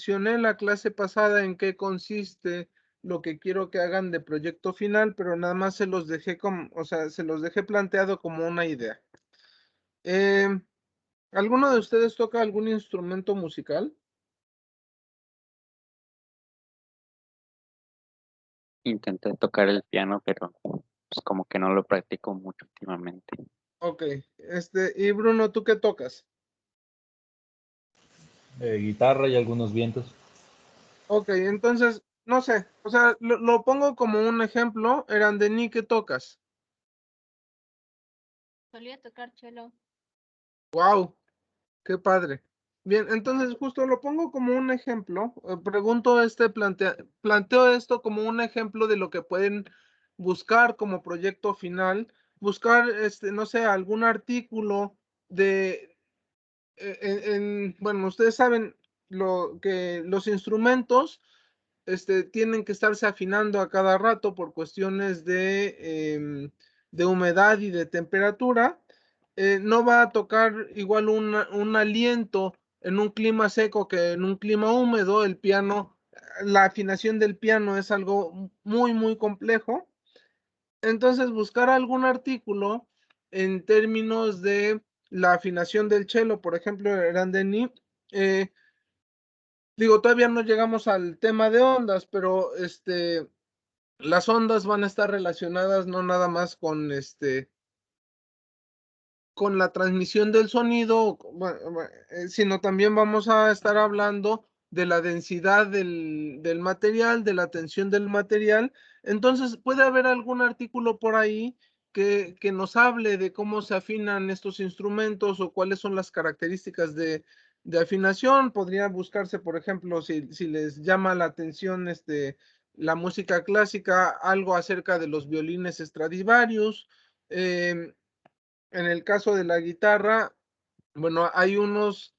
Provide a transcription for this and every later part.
mencioné en la clase pasada en qué consiste lo que quiero que hagan de proyecto final, pero nada más se los dejé como, o sea, se los dejé planteado como una idea. ¿Alguno de ustedes toca algún instrumento musical? Intenté tocar el piano, pero pues como que no lo practico mucho últimamente. Ok, y Bruno, ¿tú qué tocas? Guitarra y algunos vientos. Ok, entonces, no sé, o sea, lo pongo como un ejemplo. Erandení, ¿qué tocas? Solía tocar cello. Wow, qué padre. Bien, entonces justo lo pongo como un ejemplo. Pregunto planteo esto como un ejemplo de lo que pueden buscar como proyecto final. Buscar, no sé, algún artículo de, bueno, ustedes saben lo que los instrumentos, tienen que estarse afinando a cada rato por cuestiones de humedad y de temperatura. No va a tocar igual un aliento en un clima seco que en un clima húmedo. El piano, la afinación del piano es algo muy, muy complejo. Entonces, buscar algún artículo en términos de la afinación del cello, por ejemplo, Erandení, digo, todavía no llegamos al tema de ondas, pero las ondas van a estar relacionadas no nada más con la transmisión del sonido, sino también vamos a estar hablando de la densidad del material, de la tensión del material. Entonces, puede haber algún artículo por ahí que nos hable de cómo se afinan estos instrumentos o cuáles son las características de afinación. Podría buscarse, por ejemplo, si les llama la atención la música clásica, algo acerca de los violines Stradivarius. En el caso de la guitarra, bueno, hay unos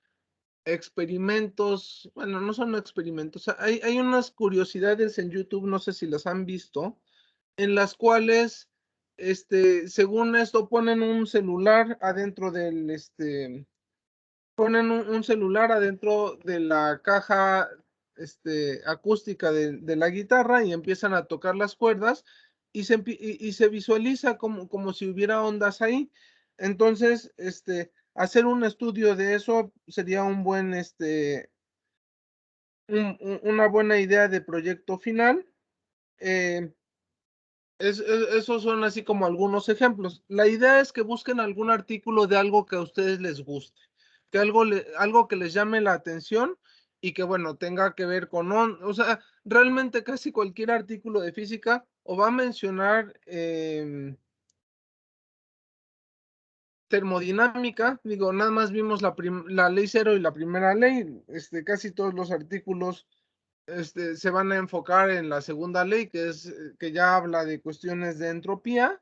experimentos, bueno, no son experimentos, hay unas curiosidades en YouTube, no sé si las han visto, en las cuales, según esto, ponen un celular adentro ponen un celular adentro de la caja, acústica de la guitarra y empiezan a tocar las cuerdas y se visualiza como si hubiera ondas ahí. Entonces, hacer un estudio de eso sería una buena idea de proyecto final. Eh, Esos son así como algunos ejemplos. La idea es que busquen algún artículo de algo que a ustedes les guste, que algo que les llame la atención y que, bueno, tenga que ver o sea, realmente casi cualquier artículo de física o va a mencionar termodinámica. Digo, nada más vimos la ley cero y la primera ley. Casi todos los artículos se van a enfocar en la segunda ley, que ya habla de cuestiones de entropía.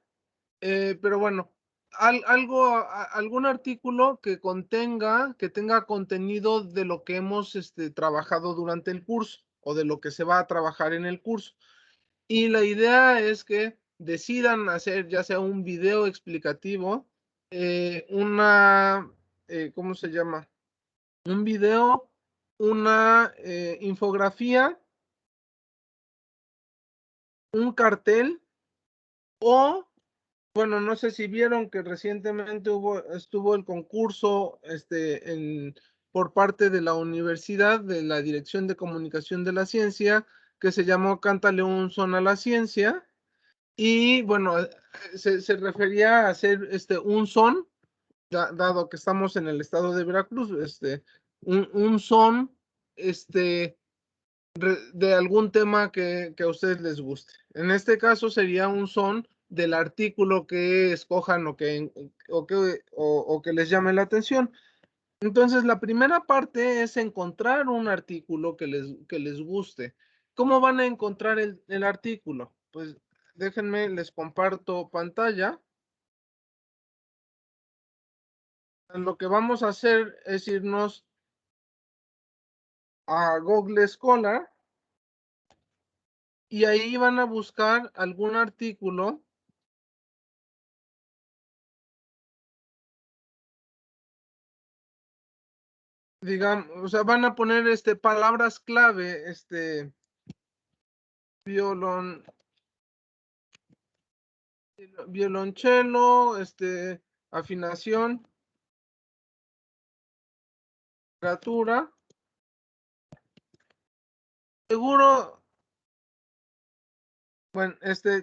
Pero bueno, algún artículo que tenga contenido de lo que hemos trabajado durante el curso o de lo que se va a trabajar en el curso. Y la idea es que decidan hacer ya sea un video explicativo, ¿cómo se llama? Un video, una infografía, un cartel o, bueno, no sé si vieron que recientemente estuvo el concurso por parte de la universidad, de la Dirección de Comunicación de la Ciencia, que se llamó Cántale un son a la ciencia. Y bueno, se refería a hacer un son, dado que estamos en el estado de Veracruz, un son de algún tema que a ustedes les guste. En este caso sería un son del artículo que escojan o que les llame la atención. Entonces, la primera parte es encontrar un artículo que les guste. ¿Cómo van a encontrar el artículo? Pues déjenme, les comparto pantalla. Lo que vamos a hacer es irnos a Google Scholar y ahí van a buscar algún artículo digamos, o sea, van a poner palabras clave, violonchelo, afinación, literatura. Seguro, bueno,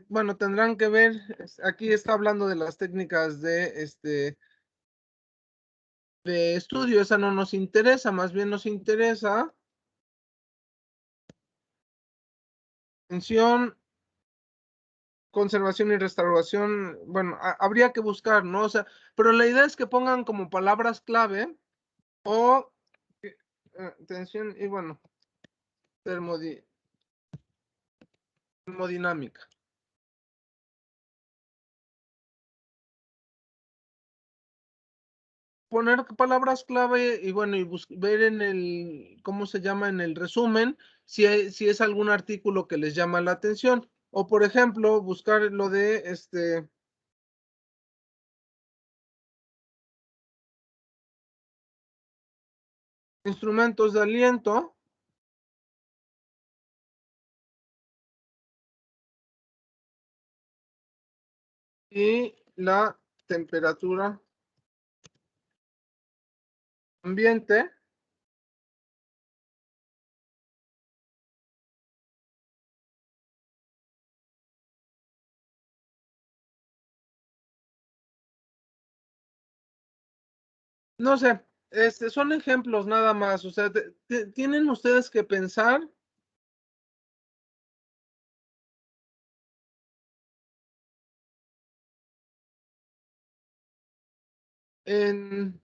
bueno, tendrán que ver, aquí está hablando de las técnicas de estudio, esa no nos interesa, más bien nos interesa atención, conservación y restauración. Bueno, habría que buscar, ¿no? O sea, pero la idea es que pongan como palabras clave o atención y bueno, termodinámica. Poner palabras clave y bueno, y ver en el, ¿cómo se llama? En el resumen, si es algún artículo que les llama la atención. O por ejemplo, buscar lo de instrumentos de aliento. Y la temperatura ambiente. No sé, son ejemplos nada más, o sea, tienen ustedes que pensar en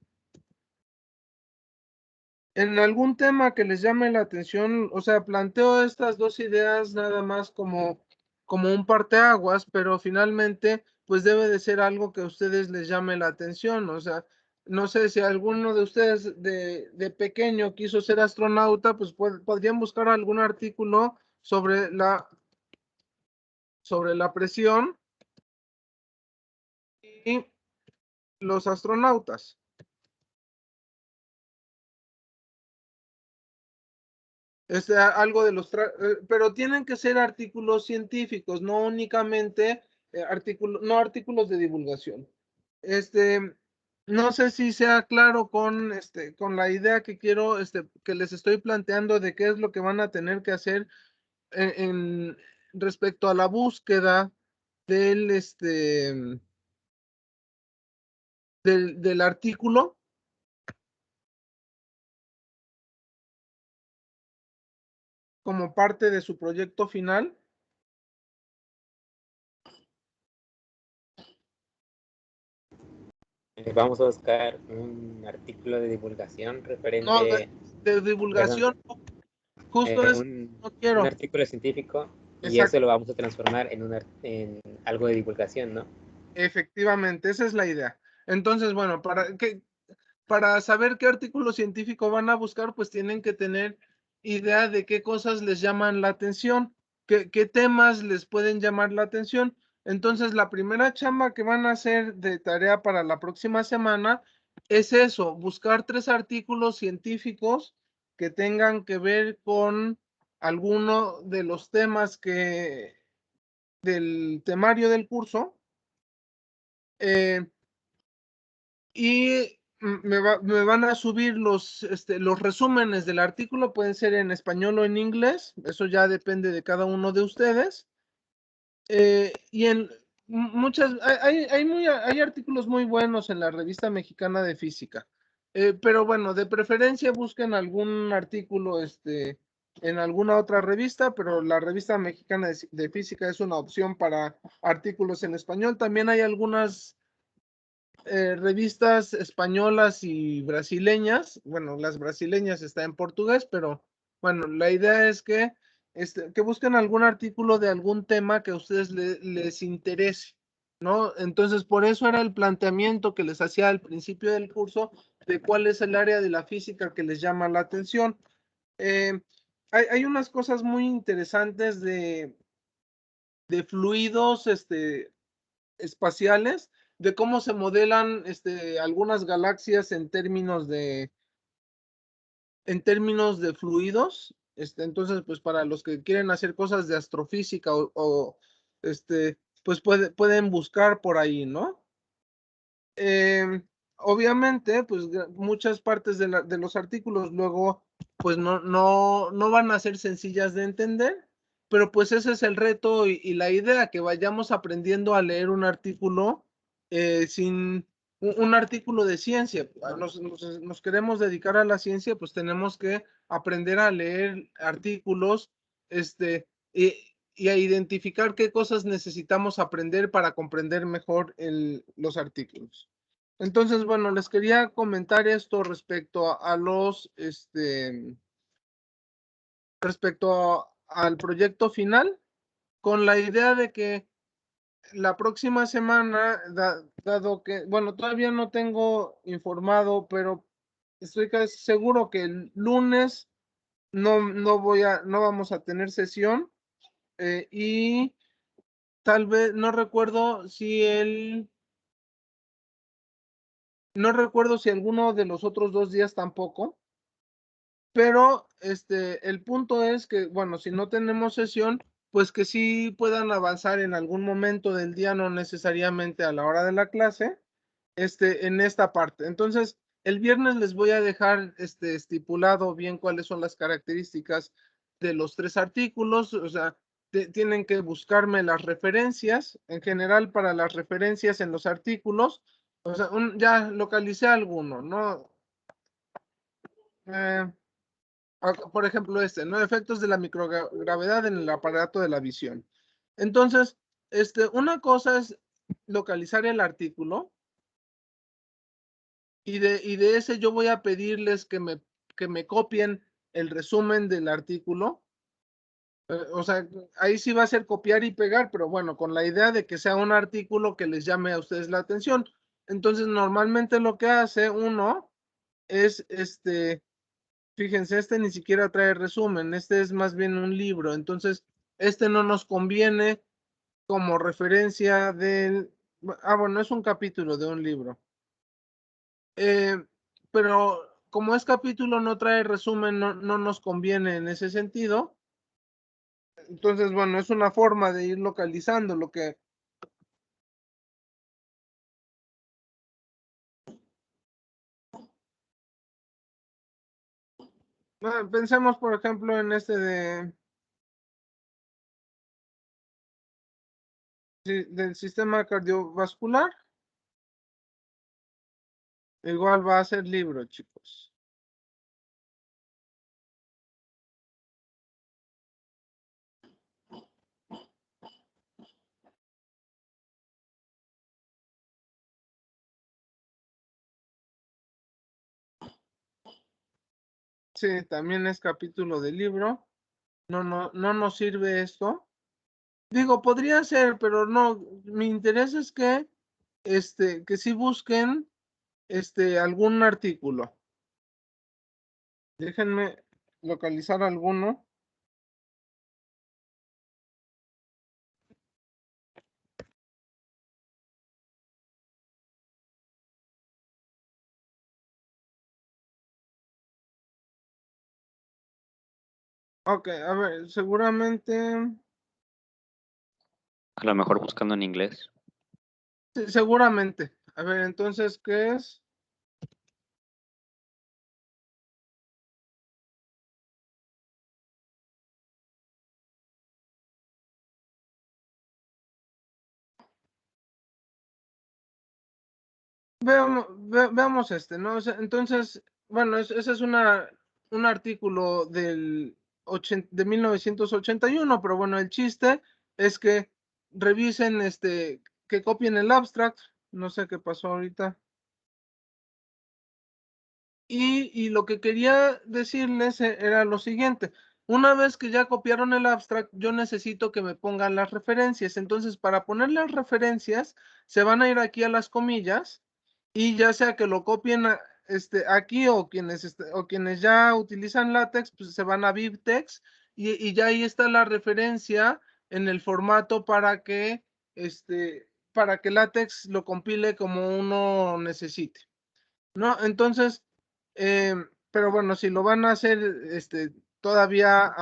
algún tema que les llame la atención. O sea, planteo estas dos ideas nada más como un parteaguas, pero finalmente pues debe de ser algo que a ustedes les llame la atención. O sea, no sé si alguno de ustedes de pequeño quiso ser astronauta, pues podrían buscar algún artículo sobre la presión y los astronautas. Algo de los, pero tienen que ser artículos científicos, no únicamente no artículos de divulgación. No sé si sea claro con la idea que quiero, que les estoy planteando de qué es lo que van a tener que hacer en respecto a la búsqueda del, del artículo. Como parte de su proyecto final. Vamos a buscar un artículo de divulgación No, referente, de divulgación, justo es, un no quiero. artículo científico, y Exacto. eso lo vamos a transformar en algo de divulgación, ¿no? Efectivamente, esa es la idea. Entonces, bueno, para saber qué artículo científico van a buscar, pues tienen que tener idea de qué cosas les llaman la atención, qué temas les pueden llamar la atención. Entonces, la primera chamba que van a hacer de tarea para la próxima semana es eso, buscar 3 artículos científicos que tengan que ver con alguno de los temas del temario del curso. Y me van a subir los resúmenes del artículo, pueden ser en español o en inglés, eso ya depende de cada uno de ustedes. Y en muchas, hay artículos muy buenos en la Revista Mexicana de Física, pero bueno, de preferencia busquen algún artículo en alguna otra revista, pero la Revista Mexicana de Física es una opción para artículos en español. También hay algunas revistas españolas y brasileñas. Bueno, las brasileñas está en portugués, pero bueno, la idea es que busquen algún artículo de algún tema que a ustedes les interese, ¿no? Entonces, por eso era el planteamiento que les hacía al principio del curso de cuál es el área de la física que les llama la atención. Hay unas cosas muy interesantes de fluidos espaciales, de cómo se modelan algunas galaxias en términos de en términos de fluidos. Entonces, pues para los que quieren hacer cosas de astrofísica pues pueden buscar por ahí, ¿no? Obviamente, pues muchas partes de los artículos luego, pues no van a ser sencillas de entender, pero pues ese es el reto y la idea, que vayamos aprendiendo a leer un artículo sin un artículo de ciencia. Nos queremos dedicar a la ciencia, pues tenemos que aprender a leer artículos, y a identificar qué cosas necesitamos aprender para comprender mejor los artículos. Entonces, bueno, les quería comentar esto respecto al proyecto final, con la idea de que la próxima semana, dado que, bueno, todavía no tengo informado, pero estoy casi seguro que el lunes no vamos a tener sesión, y tal vez, no recuerdo si alguno de los otros 2 días tampoco, pero el punto es que, bueno, si no tenemos sesión, pues que sí puedan avanzar en algún momento del día, no necesariamente a la hora de la clase, en esta parte. Entonces, el viernes les voy a dejar estipulado bien cuáles son las características de los 3 artículos. O sea, tienen que buscarme las referencias. En general, para las referencias en los artículos, o sea, ya localicé alguno, ¿no? Por ejemplo, ¿no? Efectos de la microgravedad en el aparato de la visión. Entonces, una cosa es localizar el artículo, y de ese yo voy a pedirles que me copien el resumen del artículo. O sea, ahí sí va a ser copiar y pegar, pero bueno, con la idea de que sea un artículo que les llame a ustedes la atención. Entonces, normalmente lo que hace uno es, fíjense, ni siquiera trae resumen, es más bien un libro. Entonces, no nos conviene como referencia bueno, es un capítulo de un libro. Pero como es capítulo, no trae resumen, no nos conviene en ese sentido. Entonces, bueno, es una forma de ir localizando lo que... Pensemos, por ejemplo, en del sistema cardiovascular. Igual va a ser libro, chicos. Sí, también es capítulo de libro. No nos sirve esto. Digo, podría ser, pero no. Mi interés es que sí busquen algún artículo. Déjenme localizar alguno. Ok, a ver, seguramente... A lo mejor buscando en inglés. Sí, seguramente. A ver, entonces, ¿qué es? Veamos ¿no? O sea, entonces, bueno, ese es un artículo de 1981, pero bueno, el chiste es que revisen, que copien el abstract. No sé qué pasó ahorita. Y lo que quería decirles era lo siguiente: una vez que ya copiaron el abstract, yo necesito que me pongan las referencias. Entonces, para poner las referencias, se van a ir aquí a las comillas, y ya sea que lo copien aquí, o quienes ya utilizan LaTeX, pues se van a BibTeX, y ya ahí está la referencia en el formato para que LaTeX lo compile como uno necesite, ¿no? Entonces, pero bueno, si lo van a hacer todavía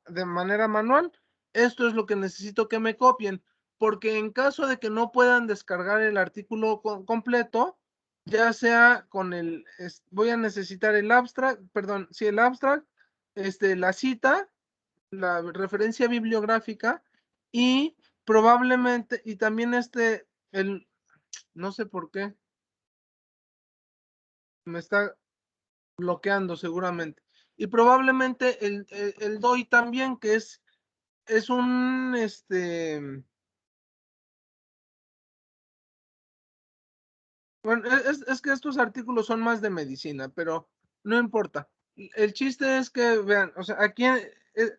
de manera manual, esto es lo que necesito que me copien, porque en caso de que no puedan descargar el artículo completo, ya sea con voy a necesitar el abstract, perdón, sí, el abstract, la cita, la referencia bibliográfica y probablemente, y también no sé por qué, me está bloqueando seguramente. Y probablemente el DOI también, que es un, bueno, es que estos artículos son más de medicina, pero no importa. El chiste es que, vean, o sea,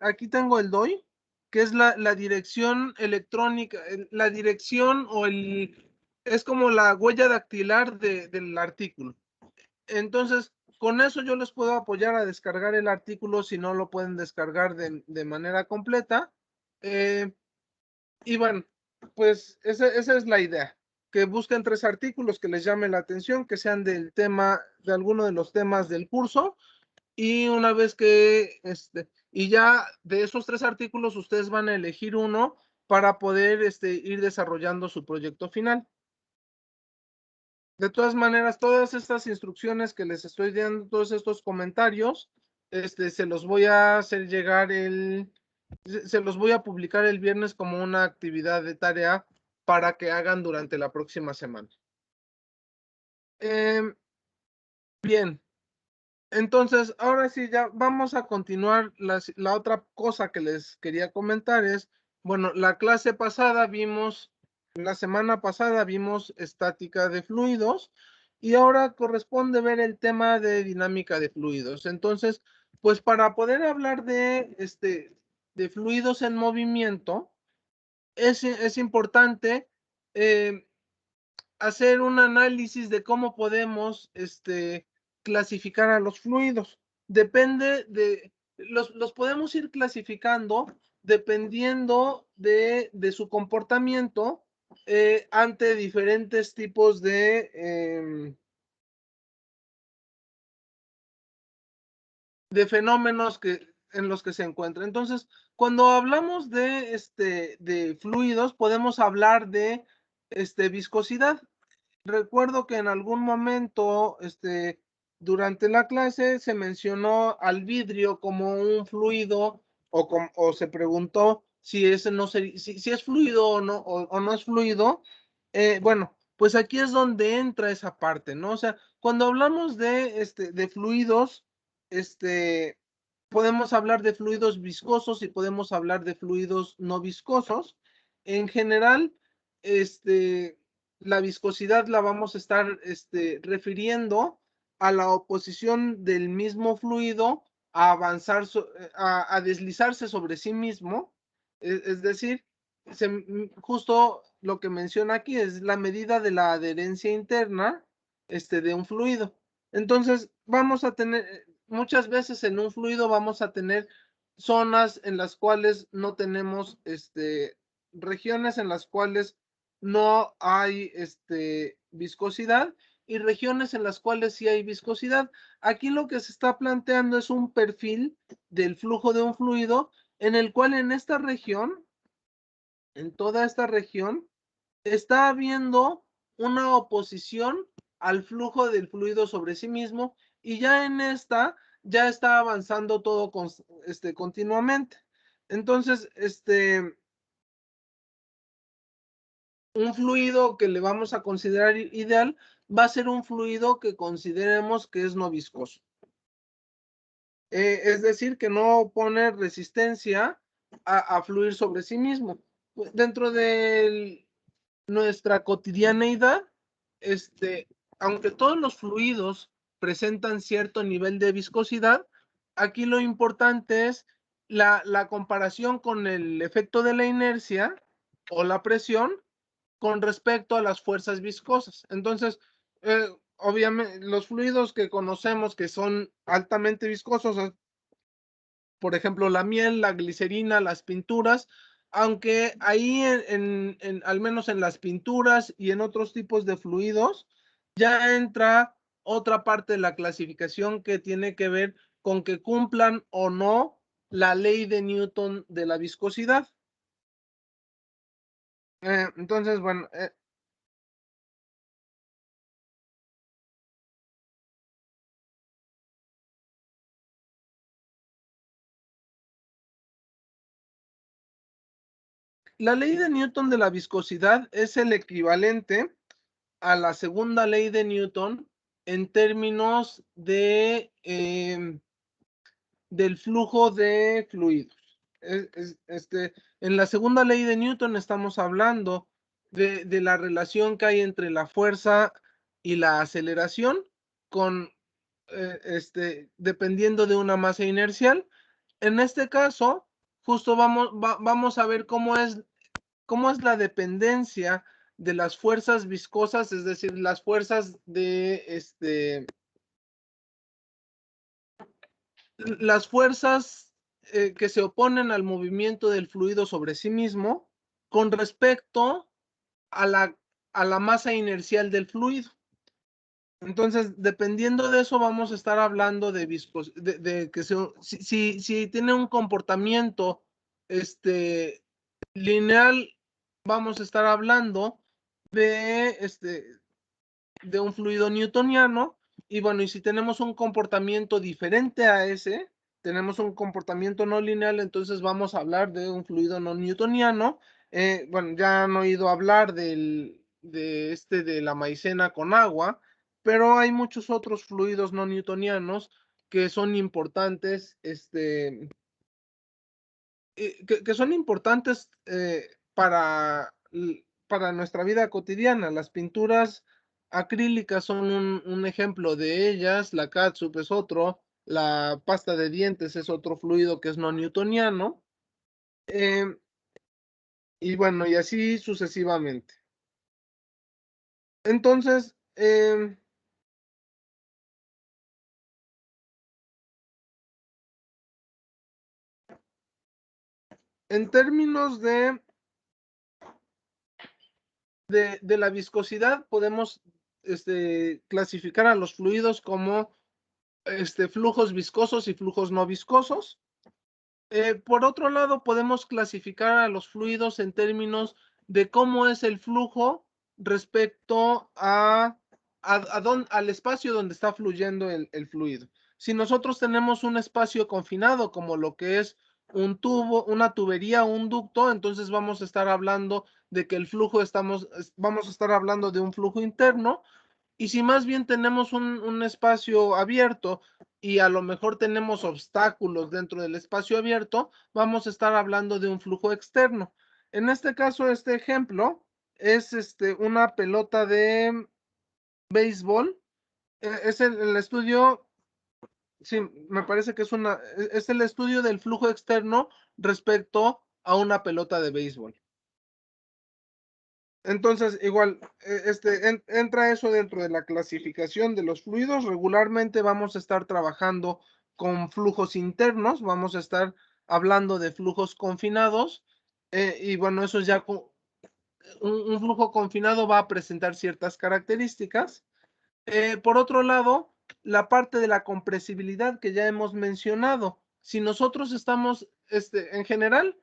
aquí tengo el DOI, que es la dirección electrónica, la dirección es como la huella dactilar del artículo. Entonces, con eso yo les puedo apoyar a descargar el artículo si no lo pueden descargar de manera completa. Y bueno, pues esa es la idea, que busquen 3 artículos que les llame la atención, que sean del tema, de alguno de los temas del curso, y una vez que, y ya de esos 3 artículos ustedes van a elegir uno para poder ir desarrollando su proyecto final. De todas maneras, todas estas instrucciones que les estoy dando, todos estos comentarios, se los voy a hacer llegar se los voy a publicar el viernes como una actividad de tarea para que hagan durante la próxima semana. Bien, entonces ahora sí ya vamos a continuar. La otra cosa que les quería comentar es, bueno, la semana pasada vimos estática de fluidos y ahora corresponde ver el tema de dinámica de fluidos. Entonces, pues para poder hablar de fluidos en movimiento, es importante hacer un análisis de cómo podemos clasificar a los fluidos. Depende los podemos ir clasificando dependiendo de su comportamiento ante diferentes tipos de fenómenos en los que se encuentra. Entonces, cuando hablamos de fluidos, podemos hablar de viscosidad. Recuerdo que en algún momento, durante la clase se mencionó al vidrio como un fluido o se preguntó si si es fluido o no es fluido. Bueno, pues aquí es donde entra esa parte, ¿no? O sea, cuando hablamos de fluidos, podemos hablar de fluidos viscosos y podemos hablar de fluidos no viscosos. En general, la viscosidad la vamos a estar refiriendo a la oposición del mismo fluido a avanzar, a deslizarse sobre sí mismo. Es decir, justo lo que menciona aquí es la medida de la adherencia interna de un fluido. Entonces, vamos a tener, muchas veces en un fluido vamos a tener zonas en las cuales no tenemos, regiones en las cuales no hay viscosidad y regiones en las cuales sí hay viscosidad. Aquí lo que se está planteando es un perfil del flujo de un fluido en el cual en esta región, en toda esta región, está habiendo una oposición al flujo del fluido sobre sí mismo y ya en esta ya está avanzando todo continuamente. Entonces, un fluido que le vamos a considerar ideal va a ser un fluido que consideremos que es no viscoso. Es decir, que no pone resistencia a fluir sobre sí mismo. Dentro de nuestra cotidianeidad, aunque todos los fluidos presentan cierto nivel de viscosidad, aquí lo importante es la comparación con el efecto de la inercia o la presión con respecto a las fuerzas viscosas. Entonces, obviamente, los fluidos que conocemos que son altamente viscosos, por ejemplo, la miel, la glicerina, las pinturas, aunque ahí al menos en las pinturas y en otros tipos de fluidos, ya entra otra parte de la clasificación que tiene que ver con que cumplan o no la ley de Newton de la viscosidad. Entonces, bueno, la ley de Newton de la viscosidad es el equivalente a la segunda ley de Newton en términos de del flujo de fluidos. En la segunda ley de Newton estamos hablando de la relación que hay entre la fuerza y la aceleración con dependiendo de una masa inercial. En este caso, justo vamos a ver cómo es la dependencia de las fuerzas viscosas, es decir, las fuerzas de las fuerzas que se oponen al movimiento del fluido sobre sí mismo con respecto a la masa inercial del fluido. Entonces, dependiendo de eso, vamos a estar hablando de que si tiene un comportamiento lineal, vamos a estar hablando de un fluido newtoniano. Y bueno, y si tenemos un comportamiento diferente a ese, tenemos un comportamiento no lineal, entonces vamos a hablar de un fluido no newtoniano. Bueno, ya han oído hablar de la maicena con agua, pero hay muchos otros fluidos no newtonianos que son importantes, que son importantes para nuestra vida cotidiana. Las pinturas acrílicas son un ejemplo de ellas, la catsup es otro, la pasta de dientes es otro fluido que es no newtoniano, y bueno, y así sucesivamente. Entonces, en términos de la viscosidad, podemos clasificar a los fluidos como flujos viscosos y flujos no viscosos. Por otro lado, podemos clasificar a los fluidos en términos de cómo es el flujo respecto al espacio donde está fluyendo el fluido. Si nosotros tenemos un espacio confinado, como lo que es un tubo, una tubería o un ducto, entonces vamos a estar hablando de que el flujo vamos a estar hablando de un flujo interno. Y si más bien tenemos un espacio abierto y a lo mejor tenemos obstáculos dentro del espacio abierto, vamos a estar hablando de un flujo externo. En este caso, este ejemplo es una pelota de béisbol. Es el estudio, sí, me parece que es el estudio del flujo externo respecto a una pelota de béisbol. Entonces, igual, entra eso dentro de la clasificación de los fluidos. Regularmente vamos a estar trabajando con flujos internos, vamos a estar hablando de flujos confinados, y bueno, eso ya, un flujo confinado va a presentar ciertas características. Por otro lado, la parte de la compresibilidad que ya hemos mencionado. Si nosotros estamos, en general,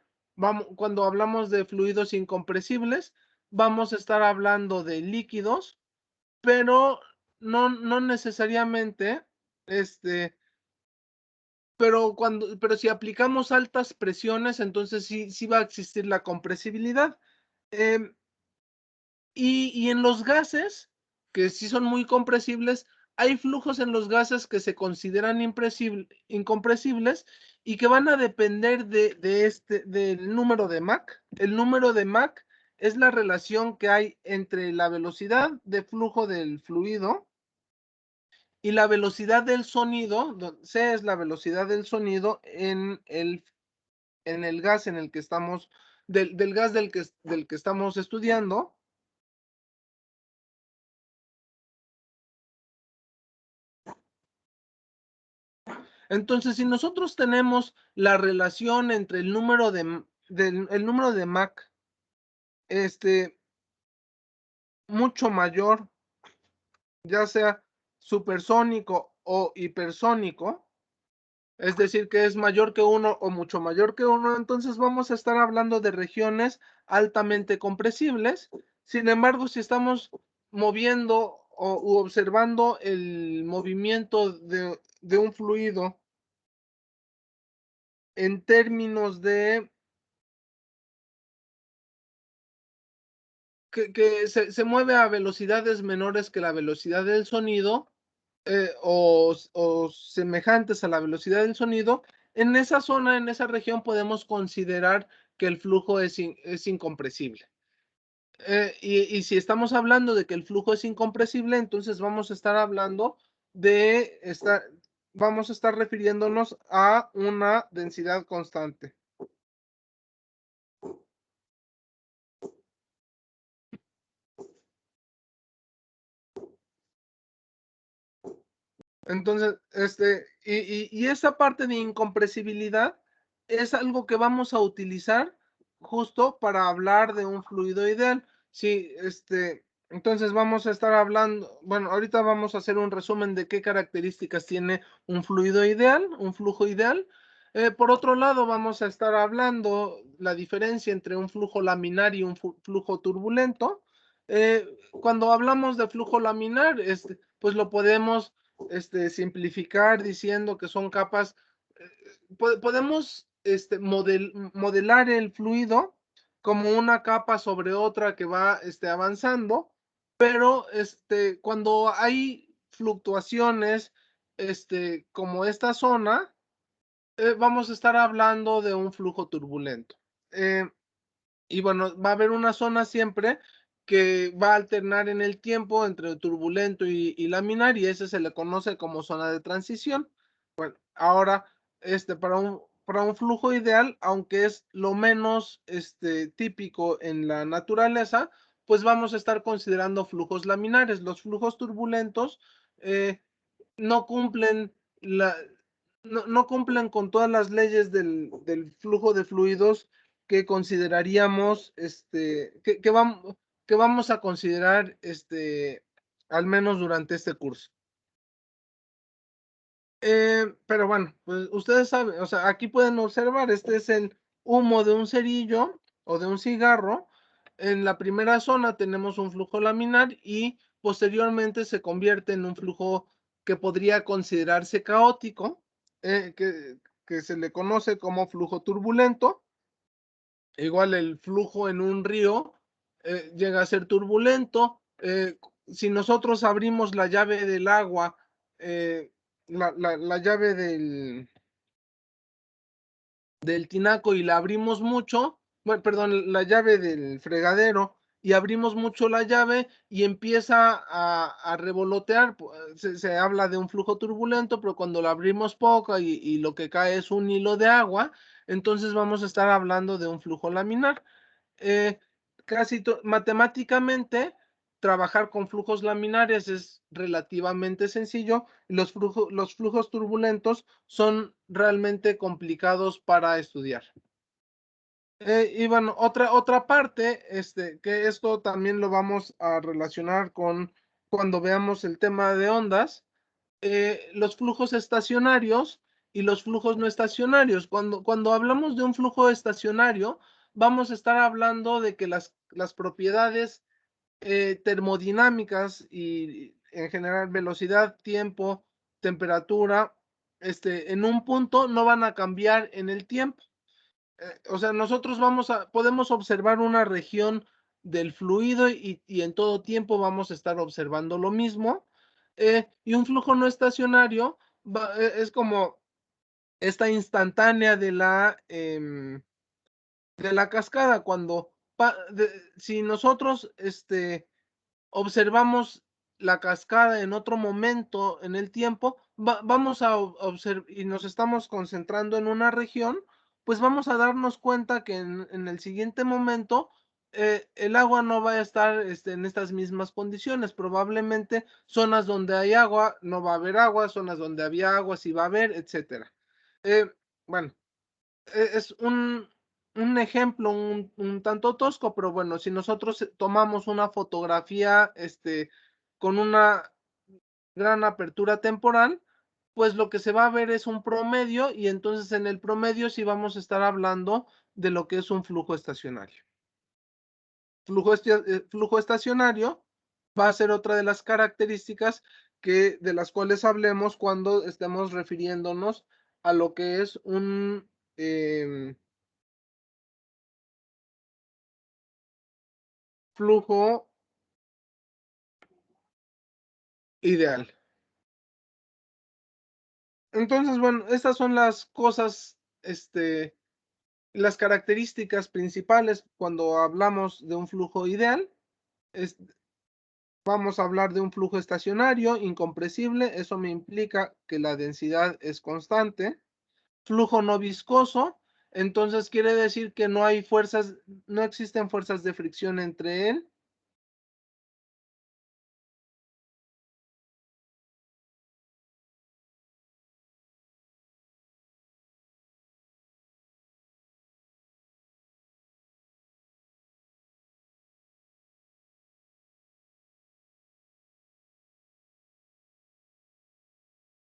cuando hablamos de fluidos incompresibles, vamos a estar hablando de líquidos, pero no necesariamente, pero si aplicamos altas presiones, entonces sí va a existir la compresibilidad. Y en los gases, que sí son muy compresibles, hay flujos en los gases que se consideran incompresibles y que van a depender del número de Mach. El número de Mach es la relación que hay entre la velocidad de flujo del fluido y la velocidad del sonido. C es la velocidad del sonido en el gas en el que estamos, del gas del que estamos estudiando. Entonces, si nosotros tenemos la relación entre el número de Mach, mucho mayor, ya sea supersónico o hipersónico, es decir, que es mayor que 1 o mucho mayor que 1, entonces vamos a estar hablando de regiones altamente compresibles. Sin embargo, si estamos moviendo u observando el movimiento de un fluido en términos de que se mueve a velocidades menores que la velocidad del sonido, o semejantes a la velocidad del sonido, en esa zona, en esa región, podemos considerar que el flujo es incompresible. Y si estamos hablando de que el flujo es incompresible, entonces vamos a estar hablando vamos a estar refiriéndonos a una densidad constante. Entonces, y esa parte de incompresibilidad es algo que vamos a utilizar justo para hablar de un fluido ideal. Sí, entonces vamos a estar hablando, bueno, ahorita vamos a hacer un resumen de qué características tiene un fluido ideal, un flujo ideal. Por otro lado, vamos a estar hablando la diferencia entre un flujo laminar y un flujo turbulento. Cuando hablamos de flujo laminar, pues lo podemos simplificar diciendo que son capas, podemos modelar el fluido como una capa sobre otra que va avanzando, pero cuando hay fluctuaciones como esta zona, vamos a estar hablando de un flujo turbulento. Y bueno, va a haber una zona siempre que va a alternar en el tiempo entre turbulento y laminar, y ese se le conoce como zona de transición. Bueno, ahora, para un flujo ideal, aunque es lo menos típico en la naturaleza, pues vamos a estar considerando flujos laminares. Los flujos turbulentos no cumplen no cumplen con todas las leyes del flujo de fluidos que consideraríamos, que vamos a considerar, al menos durante este curso. Pero bueno, pues ustedes saben, o sea, aquí pueden observar, este es el humo de un cerillo o de un cigarro. En la primera zona tenemos un flujo laminar y posteriormente se convierte en un flujo que podría considerarse caótico, que se le conoce como flujo turbulento. Igual el flujo en un río llega a ser turbulento. Si nosotros abrimos la llave del agua, la llave del tinaco y la abrimos mucho, bueno, perdón, la llave del fregadero, y abrimos mucho la llave y empieza a revolotear, se habla de un flujo turbulento, pero cuando la abrimos poco y lo que cae es un hilo de agua, entonces vamos a estar hablando de un flujo laminar. Matemáticamente, trabajar con flujos laminares es relativamente sencillo. Los flujos turbulentos son realmente complicados para estudiar. Y bueno, otra parte, que esto también lo vamos a relacionar con cuando veamos el tema de ondas, los flujos estacionarios y los flujos no estacionarios. Cuando hablamos de un flujo estacionario, vamos a estar hablando de que las propiedades termodinámicas y en general velocidad, tiempo, temperatura, en un punto no van a cambiar en el tiempo. O sea, nosotros podemos observar una región del fluido y en todo tiempo vamos a estar observando lo mismo. Y un flujo no estacionario es como esta instantánea de la cascada. Si nosotros observamos la cascada en otro momento en el tiempo, vamos a observar y nos estamos concentrando en una región, pues vamos a darnos cuenta que en el siguiente momento el agua no va a estar en estas mismas condiciones. Probablemente zonas donde hay agua no va a haber agua, zonas donde había agua sí va a haber, etcétera. Bueno, es un ejemplo un tanto tosco, pero bueno, si nosotros tomamos una fotografía con una gran apertura temporal, pues lo que se va a ver es un promedio, y entonces en el promedio sí vamos a estar hablando de lo que es un flujo estacionario. Flujo estacionario va a ser otra de las características de las cuales hablemos cuando estemos refiriéndonos a lo que es un flujo ideal. Entonces, bueno, estas son las cosas, las características principales cuando hablamos de un flujo ideal. Vamos a hablar de un flujo estacionario, incompresible. Eso me implica que la densidad es constante. Flujo no viscoso, entonces quiere decir que no hay fuerzas, no existen fuerzas de fricción entre él.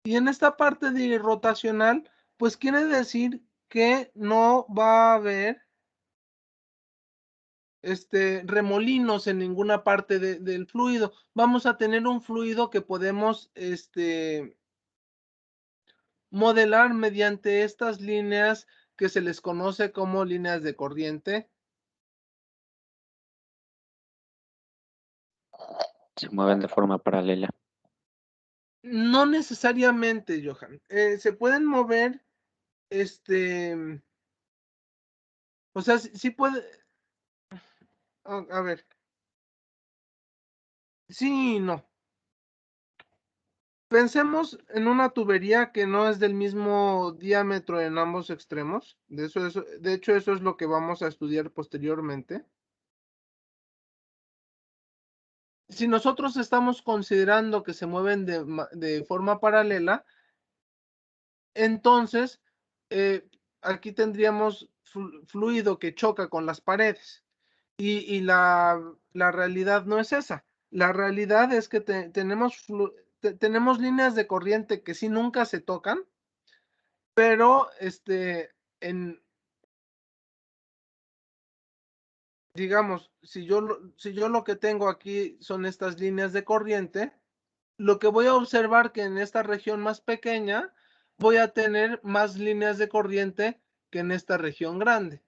Y en esta parte de rotacional, pues quiere decir que no va a haber remolinos en ninguna parte del fluido. Vamos a tener un fluido que podemos modelar mediante estas líneas que se les conoce como líneas de corriente. Se mueven de forma paralela. No necesariamente, Johan. Se pueden mover, o sea, sí puede. A ver. Sí y no. Pensemos en una tubería que no es del mismo diámetro en ambos extremos. De hecho, eso es lo que vamos a estudiar posteriormente. Si nosotros estamos considerando que se mueven de forma paralela, entonces aquí tendríamos fluido que choca con las paredes. Y la realidad no es esa. La realidad es que tenemos líneas de corriente que sí nunca se tocan, pero digamos, si yo lo que tengo aquí son estas líneas de corriente, lo que voy a observar que en esta región más pequeña voy a tener más líneas de corriente que en esta región grande.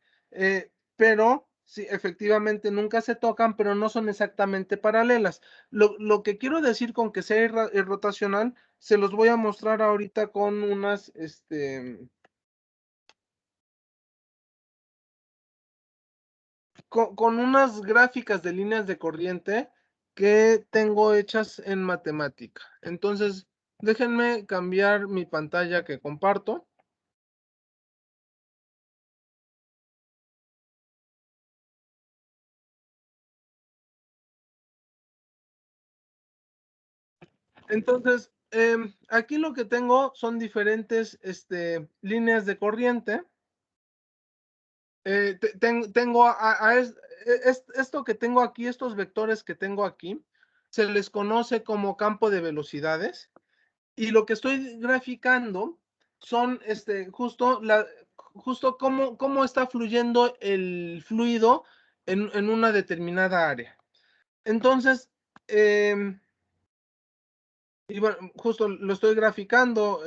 Pero sí, efectivamente nunca se tocan, pero no son exactamente paralelas. Lo que quiero decir con que sea rotacional, se los voy a mostrar ahorita con unas, con unas gráficas de líneas de corriente que tengo hechas en matemática. Entonces, déjenme cambiar mi pantalla que comparto. Entonces, aquí lo que tengo son diferentes líneas de corriente. Tengo esto que tengo aquí, estos vectores que tengo aquí, se les conoce como campo de velocidades. Y lo que estoy graficando son justo cómo está fluyendo el fluido en una determinada área. Entonces, y bueno, justo lo estoy graficando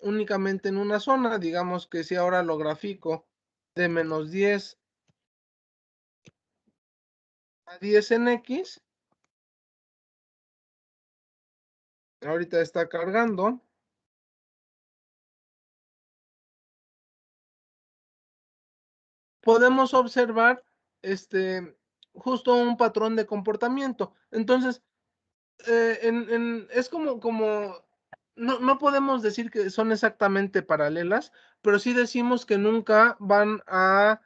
únicamente en una zona. Digamos que si ahora lo grafico de menos 10 a 10 en X, ahorita está cargando. Podemos observar justo un patrón de comportamiento. Entonces, es como no podemos decir que son exactamente paralelas, pero sí decimos que nunca van a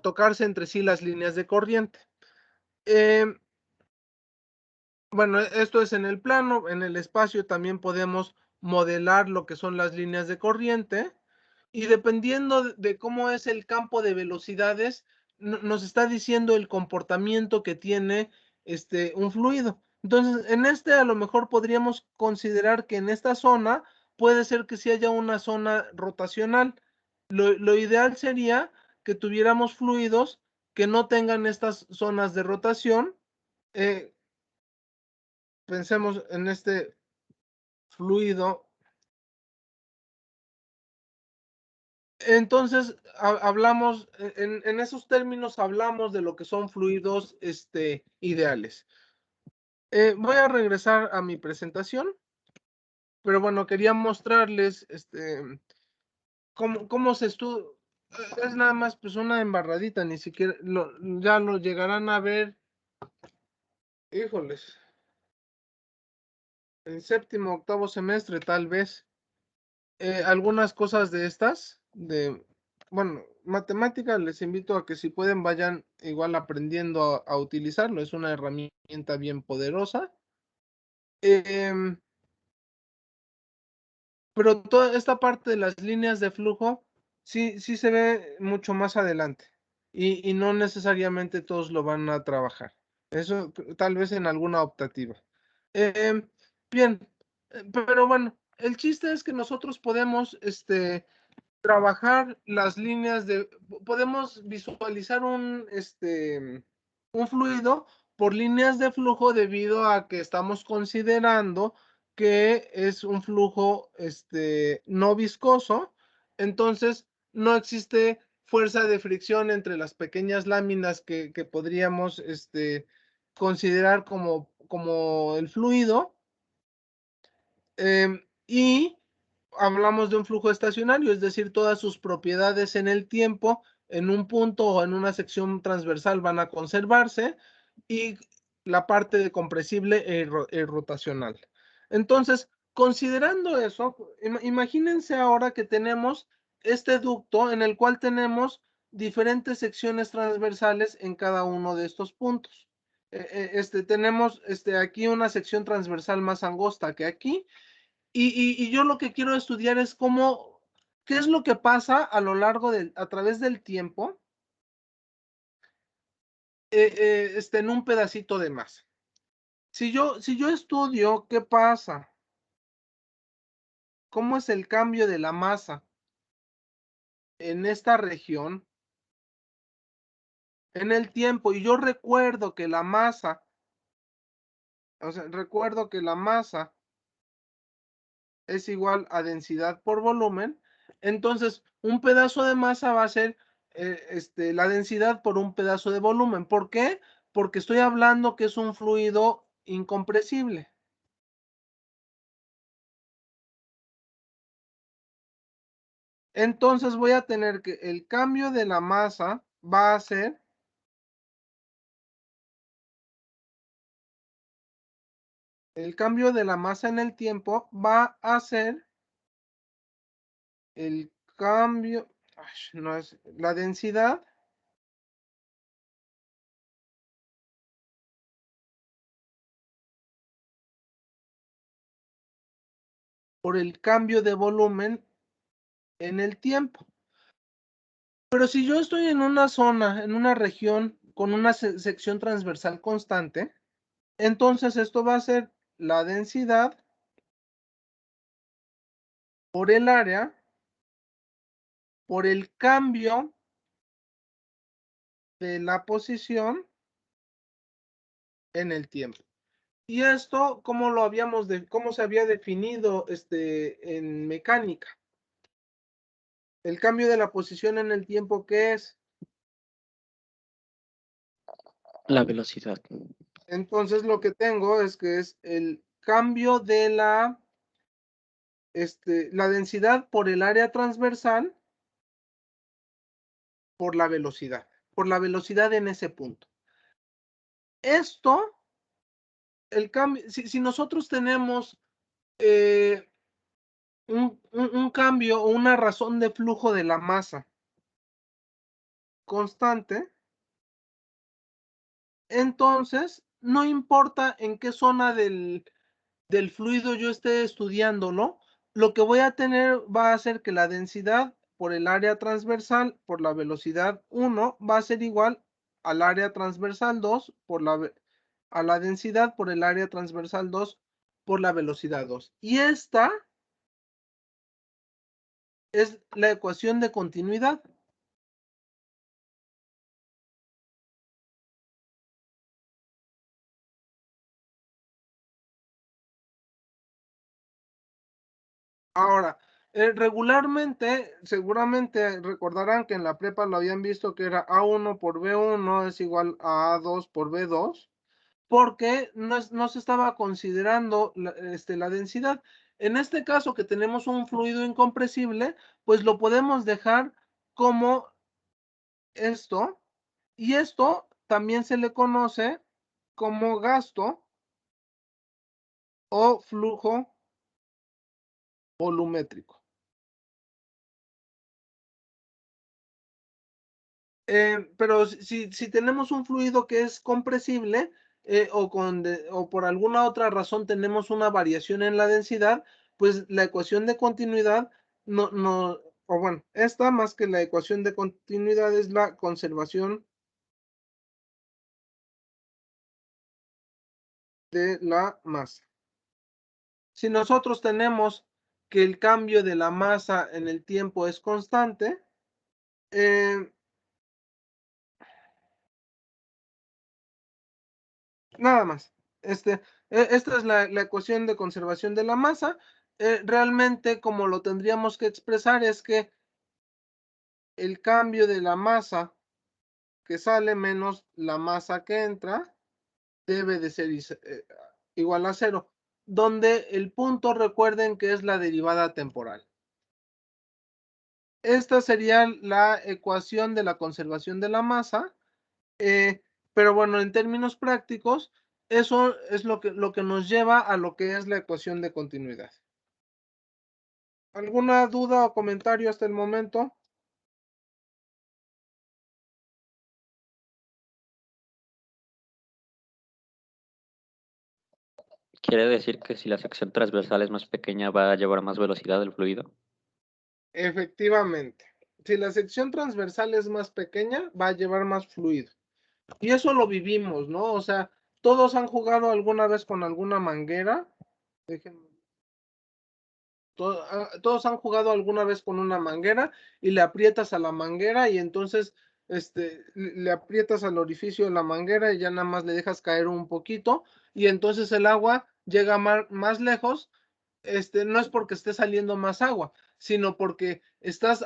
tocarse entre sí las líneas de corriente. Bueno, esto es en el plano. En el espacio también podemos modelar lo que son las líneas de corriente, y dependiendo de cómo es el campo de velocidades, nos está diciendo el comportamiento que tiene un fluido. Entonces, en este a lo mejor podríamos considerar que en esta zona puede ser que sí haya una zona rotacional. Lo ideal sería que tuviéramos fluidos que no tengan estas zonas de rotación. Pensemos en este fluido. Entonces, hablamos, en esos términos hablamos de lo que son fluidos ideales. Voy a regresar a mi presentación, pero bueno, quería mostrarles cómo se estudia. Es nada más pues una embarradita, ni siquiera ya lo llegarán a ver. Híjoles, en séptimo, octavo semestre tal vez. Algunas cosas de estas, bueno, matemática, les invito a que si pueden vayan igual aprendiendo a utilizarlo, es una herramienta bien poderosa. Pero toda esta parte de las líneas de flujo sí se ve mucho más adelante y no necesariamente todos lo van a trabajar. Eso tal vez en alguna optativa. Bien, pero bueno, el chiste es que nosotros podemos trabajar las líneas podemos visualizar un fluido por líneas de flujo debido a que estamos considerando que es un flujo no viscoso, entonces no existe fuerza de fricción entre las pequeñas láminas que podríamos considerar como el fluido, y hablamos de un flujo estacionario, es decir, todas sus propiedades en el tiempo, en un punto o en una sección transversal van a conservarse, y la parte de compresible e rotacional. Entonces, considerando eso, imagínense ahora que tenemos este ducto en el cual tenemos diferentes secciones transversales en cada uno de estos puntos. Tenemos aquí una sección transversal más angosta que aquí, y yo lo que quiero estudiar es qué es lo que pasa a lo largo a través del tiempo, en un pedacito de masa. Si yo estudio qué pasa, cómo es el cambio de la masa en esta región, en el tiempo, y yo recuerdo que la masa, es igual a densidad por volumen, entonces un pedazo de masa va a ser la densidad por un pedazo de volumen. ¿Por qué? Porque estoy hablando que es un fluido incompresible. Entonces voy a tener que el cambio de la masa va a ser el cambio de la masa en el tiempo va a ser el cambio, no es la densidad por el cambio de volumen en el tiempo. Pero si yo estoy en una zona, en una región con una sección transversal constante, entonces esto va a ser la densidad por el área, por el cambio de la posición en el tiempo. Y esto, ¿cómo se había definido en mecánica? El cambio de la posición en el tiempo, ¿qué es? La velocidad. Entonces lo que tengo es que es el cambio de la densidad por el área transversal por la velocidad en ese punto. Esto, el cambio, si nosotros tenemos un cambio o una razón de flujo de la masa constante, entonces no importa en qué zona del fluido yo esté estudiándolo, lo que voy a tener va a ser que la densidad por el área transversal por la velocidad 1 va a ser igual al área transversal 2 por la a la densidad por el área transversal 2 por la velocidad 2. Y esta es la ecuación de continuidad. Ahora, regularmente, seguramente recordarán que en la prepa lo habían visto que era A1 por B1 es igual a A2 por B2, porque no se estaba considerando la densidad. En este caso que tenemos un fluido incompresible, pues lo podemos dejar como esto, y esto también se le conoce como gasto o flujo volumétrico. Pero si tenemos un fluido que es compresible o por alguna otra razón tenemos una variación en la densidad, pues la ecuación de continuidad o bueno, esta más que la ecuación de continuidad es la conservación de la masa. Si nosotros tenemos que el cambio de la masa en el tiempo es constante, nada más. Esta es la ecuación de conservación de la masa. Realmente, como lo tendríamos que expresar, es que el cambio de la masa que sale menos la masa que entra debe de ser igual a 0, donde el punto, recuerden que es la derivada temporal. Esta sería la ecuación de la conservación de la masa, pero bueno, en términos prácticos, eso es lo que nos lleva a lo que es la ecuación de continuidad. ¿Alguna duda o comentario hasta el momento? ¿Quiere decir que si la sección transversal es más pequeña va a llevar más velocidad el fluido? Efectivamente. Si la sección transversal es más pequeña, va a llevar más fluido. Y eso lo vivimos, ¿no? O sea, todos han jugado alguna vez con alguna manguera. Déjenme. Todos han jugado alguna vez con una manguera y le aprietas a la manguera y entonces le aprietas al orificio de la manguera y ya nada más le dejas caer un poquito y entonces el agua llega más lejos. No es porque esté saliendo más agua, sino porque estás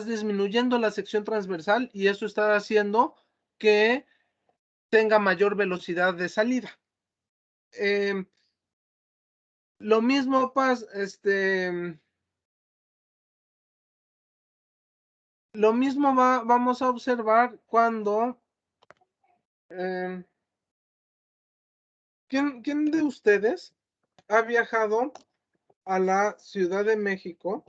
disminuyendo la sección transversal y eso está haciendo que tenga mayor velocidad de salida. Lo mismo pasa, lo mismo vamos a observar cuando ¿quién de ustedes ha viajado a la Ciudad de México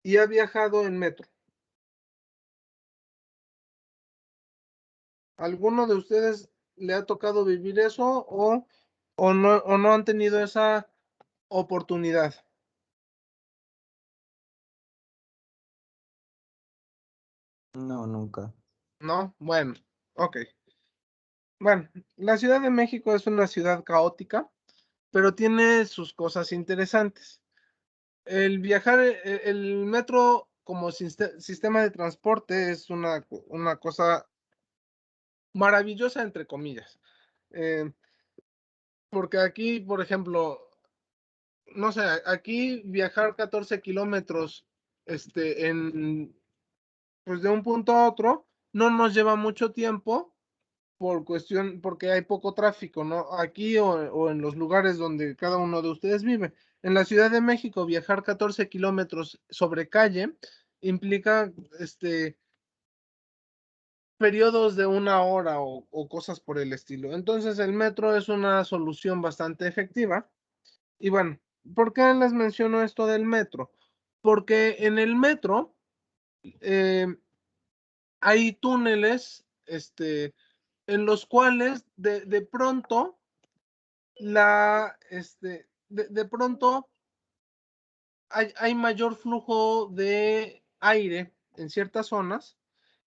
y ha viajado en metro? ¿Alguno de ustedes le ha tocado vivir eso o no han tenido esa oportunidad? No, nunca. No, bueno, ok. Bueno, la Ciudad de México es una ciudad caótica, pero tiene sus cosas interesantes. El viajar, el metro como sistema de transporte es una cosa maravillosa, entre comillas. Porque aquí, por ejemplo, no sé, aquí viajar 14 kilómetros pues de un punto a otro no nos lleva mucho tiempo porque hay poco tráfico, ¿no? Aquí o en los lugares donde cada uno de ustedes vive. En la Ciudad de México, viajar 14 kilómetros sobre calle implica periodos de una hora o cosas por el estilo. Entonces, el metro es una solución bastante efectiva. Y bueno, ¿por qué les menciono esto del metro? Porque en el metro hay túneles, en los cuales de pronto de pronto hay mayor flujo de aire en ciertas zonas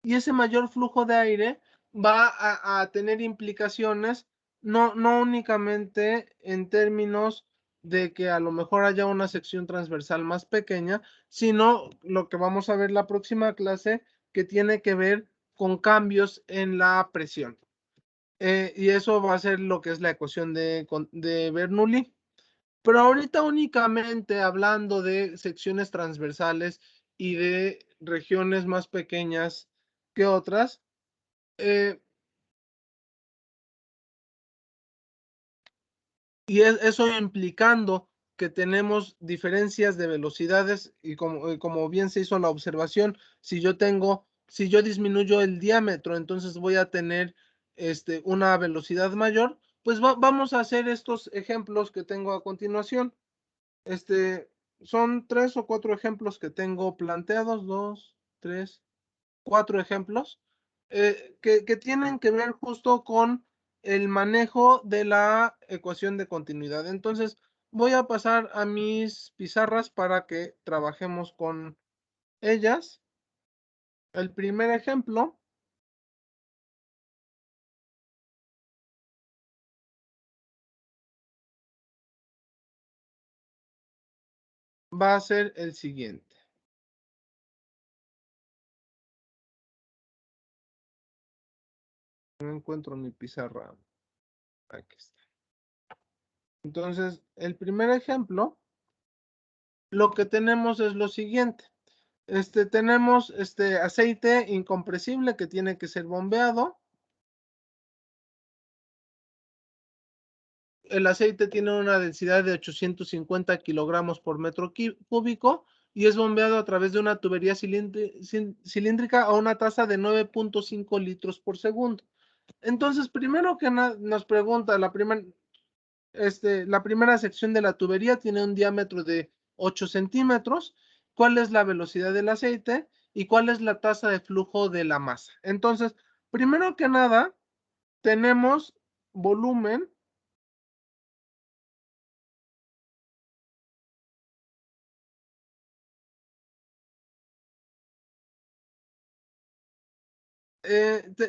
y ese mayor flujo de aire va a tener implicaciones, no únicamente en términos de que a lo mejor haya una sección transversal más pequeña, sino lo que vamos a ver la próxima clase, que tiene que ver con cambios en la presión. Y eso va a ser lo que es la ecuación de Bernoulli. Pero ahorita únicamente hablando de secciones transversales y de regiones más pequeñas que otras, y eso implicando que tenemos diferencias de velocidades y como bien se hizo la observación, si yo disminuyo el diámetro, entonces voy a tener una velocidad mayor, pues vamos a hacer estos ejemplos que tengo a continuación. Son 3 o 4 ejemplos que tengo planteados, 2, 3, 4 ejemplos, que tienen que ver justo con el manejo de la ecuación de continuidad. Entonces, voy a pasar a mis pizarras para que trabajemos con ellas. El primer ejemplo va a ser el siguiente. No encuentro mi pizarra. Aquí está. Entonces, el primer ejemplo, lo que tenemos es lo siguiente. Tenemos aceite incompresible que tiene que ser bombeado. El aceite tiene una densidad de 850 kilogramos por metro cúbico y es bombeado a través de una tubería cilíndrica a una tasa de 9.5 litros por segundo. Entonces, primero que nos pregunta, la primera sección de la tubería tiene un diámetro de 8 centímetros. ¿Cuál es la velocidad del aceite y cuál es la tasa de flujo de la masa? Entonces, primero que nada, tenemos volumen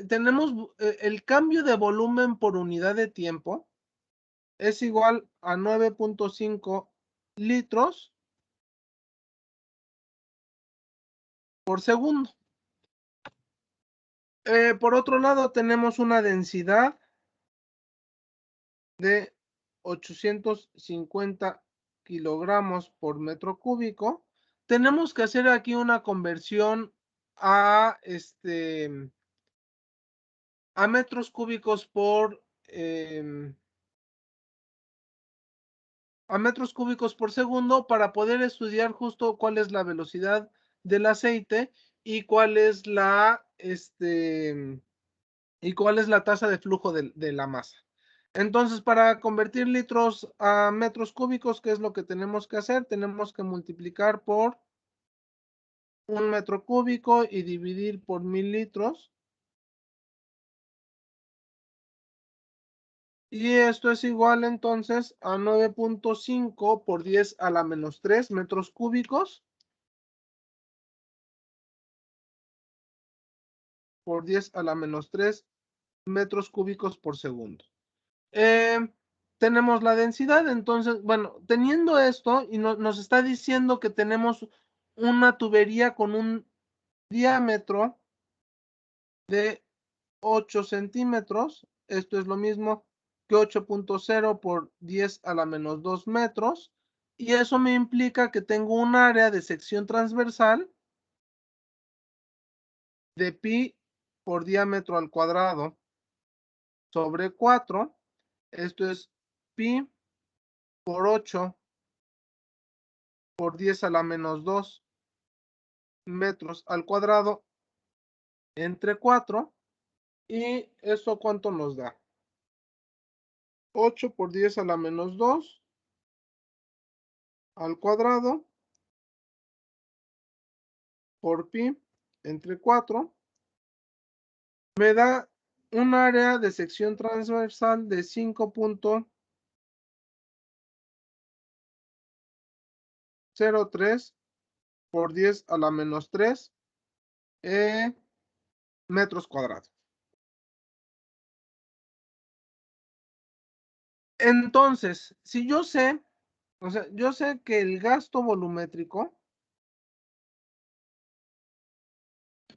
tenemos el cambio de volumen por unidad de tiempo es igual a 9.5 litros por segundo. Por otro lado, tenemos una densidad de 850 kilogramos por metro cúbico. Tenemos que hacer aquí una conversión a metros cúbicos a metros cúbicos por segundo para poder estudiar justo cuál es la velocidad del aceite y cuál es la tasa de flujo de la masa. Entonces, para convertir litros a metros cúbicos, ¿qué es lo que tenemos que hacer? Tenemos que multiplicar por 1 metro cúbico y dividir por 1000 litros. Y esto es igual entonces a 9.5 por 10 a la menos 3 metros cúbicos por 10 a la menos 3 metros cúbicos por segundo. Tenemos la densidad, entonces, bueno, teniendo esto y nos está diciendo que tenemos una tubería con un diámetro de 8 centímetros, esto es lo mismo que 8.0 por 10 a la menos 2 metros, y eso me implica que tengo un área de sección transversal de pi por diámetro al cuadrado sobre 4, esto es pi por 8 por 10 a la menos 2 metros al cuadrado entre 4, y eso ¿cuánto nos da? 8 por 10 a la menos 2 al cuadrado por pi entre 4 me da un área de sección transversal de 5.03 por 10 a la menos 3 metros cuadrados. Entonces, si yo sé, o sea, yo sé que el gasto volumétrico,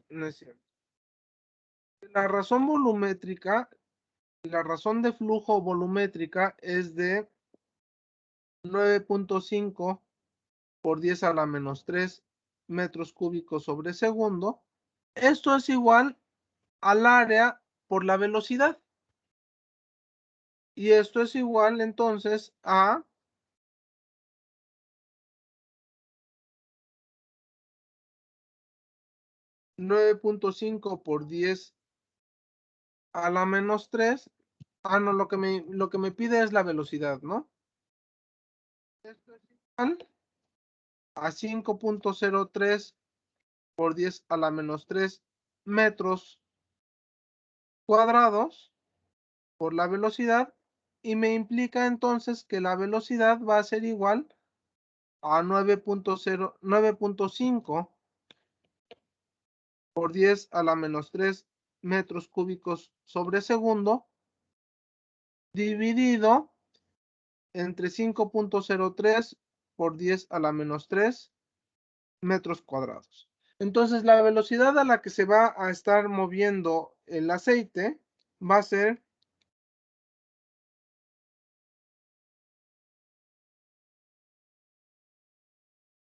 no es cierto. La razón volumétrica, la razón de flujo volumétrica es de 9.5 por 10 a la menos 3 metros cúbicos sobre segundo. Esto es igual al área por la velocidad. Y esto es igual entonces a 9.5 por 10 a la menos 3. Ah, no, lo que me pide es la velocidad, ¿no? Esto es igual a 5.03 por 10 a la menos 3 metros cuadrados por la velocidad, y me implica entonces que la velocidad va a ser igual a 9.5 por 10 a la menos 3 metros cúbicos sobre segundo, dividido entre 5.03 por 10 a la menos 3 metros cuadrados. Entonces, la velocidad a la que se va a estar moviendo el aceite va a ser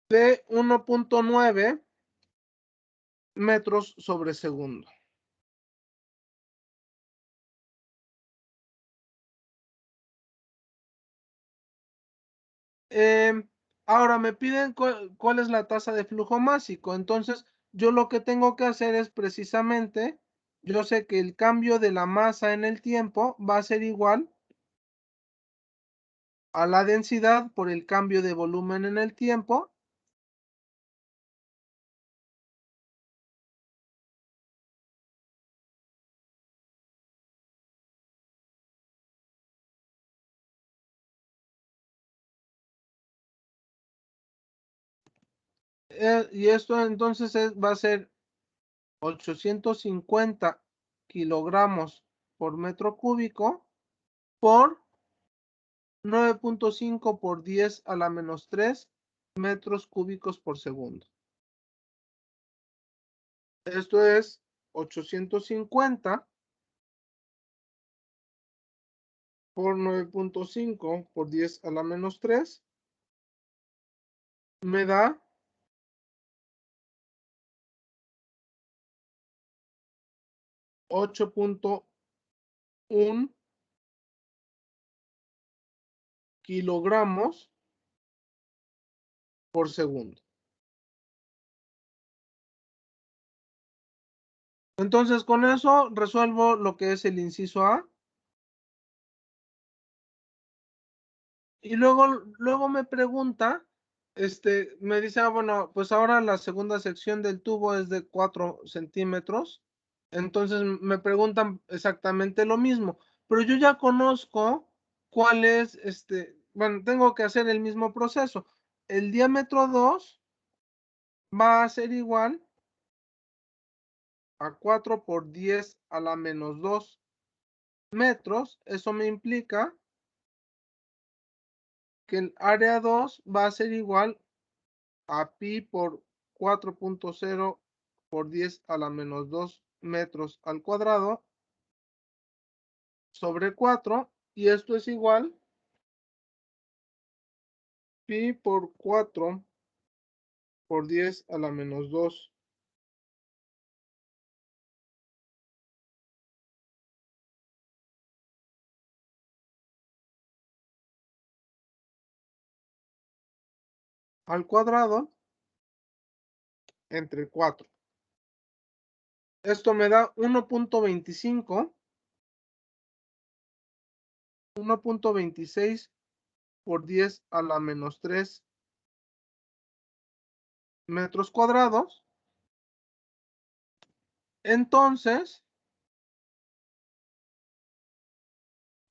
de 1.9 metros sobre segundo. Ahora me piden cuál es la tasa de flujo másico. Entonces, yo lo que tengo que hacer es precisamente, yo sé que el cambio de la masa en el tiempo va a ser igual a la densidad por el cambio de volumen en el tiempo. Y esto entonces va a ser 850 kilogramos por metro cúbico por 9.5 por 10 a la menos 3 metros cúbicos por segundo. Esto es 850 por 9.5 por 10 a la menos 3 me da 8.1 kilogramos por segundo. Entonces, con eso resuelvo lo que es el inciso A. Y luego me pregunta, me dice, bueno, pues ahora la segunda sección del tubo es de 4 centímetros. Entonces me preguntan exactamente lo mismo, pero yo ya conozco cuál es, bueno, tengo que hacer el mismo proceso. El diámetro 2 va a ser igual a 4 por 10 a la menos 2 metros. Eso me implica que el área 2 va a ser igual a pi por 4.0 por 10 a la menos 2 metros al cuadrado sobre 4, y esto es igual pi por 4 por 10 a la menos 2 al cuadrado entre 4. Esto me da 1.26 por 10 a la menos 3 metros cuadrados. Entonces,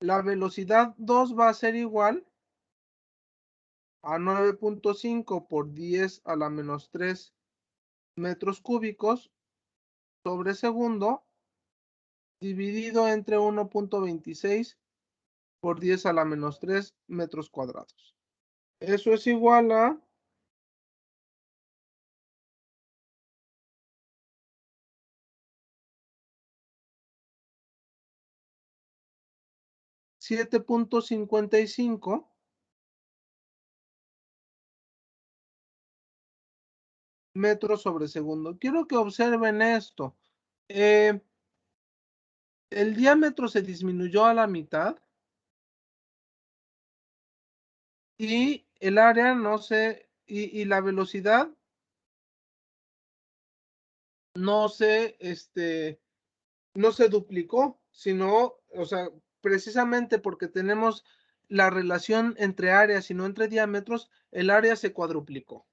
la velocidad 2 va a ser igual a 9.5 por 10 a la menos 3 metros cúbicos sobre segundo, dividido entre 1.26 por 10 a la menos 3 metros cuadrados. Eso es igual a 7.55 metros sobre segundo. Quiero que observen esto. El diámetro se disminuyó a la mitad y el área no se, y la velocidad no se, no se duplicó, sino, o sea, precisamente porque tenemos la relación entre áreas y no entre diámetros, el área se cuadruplicó.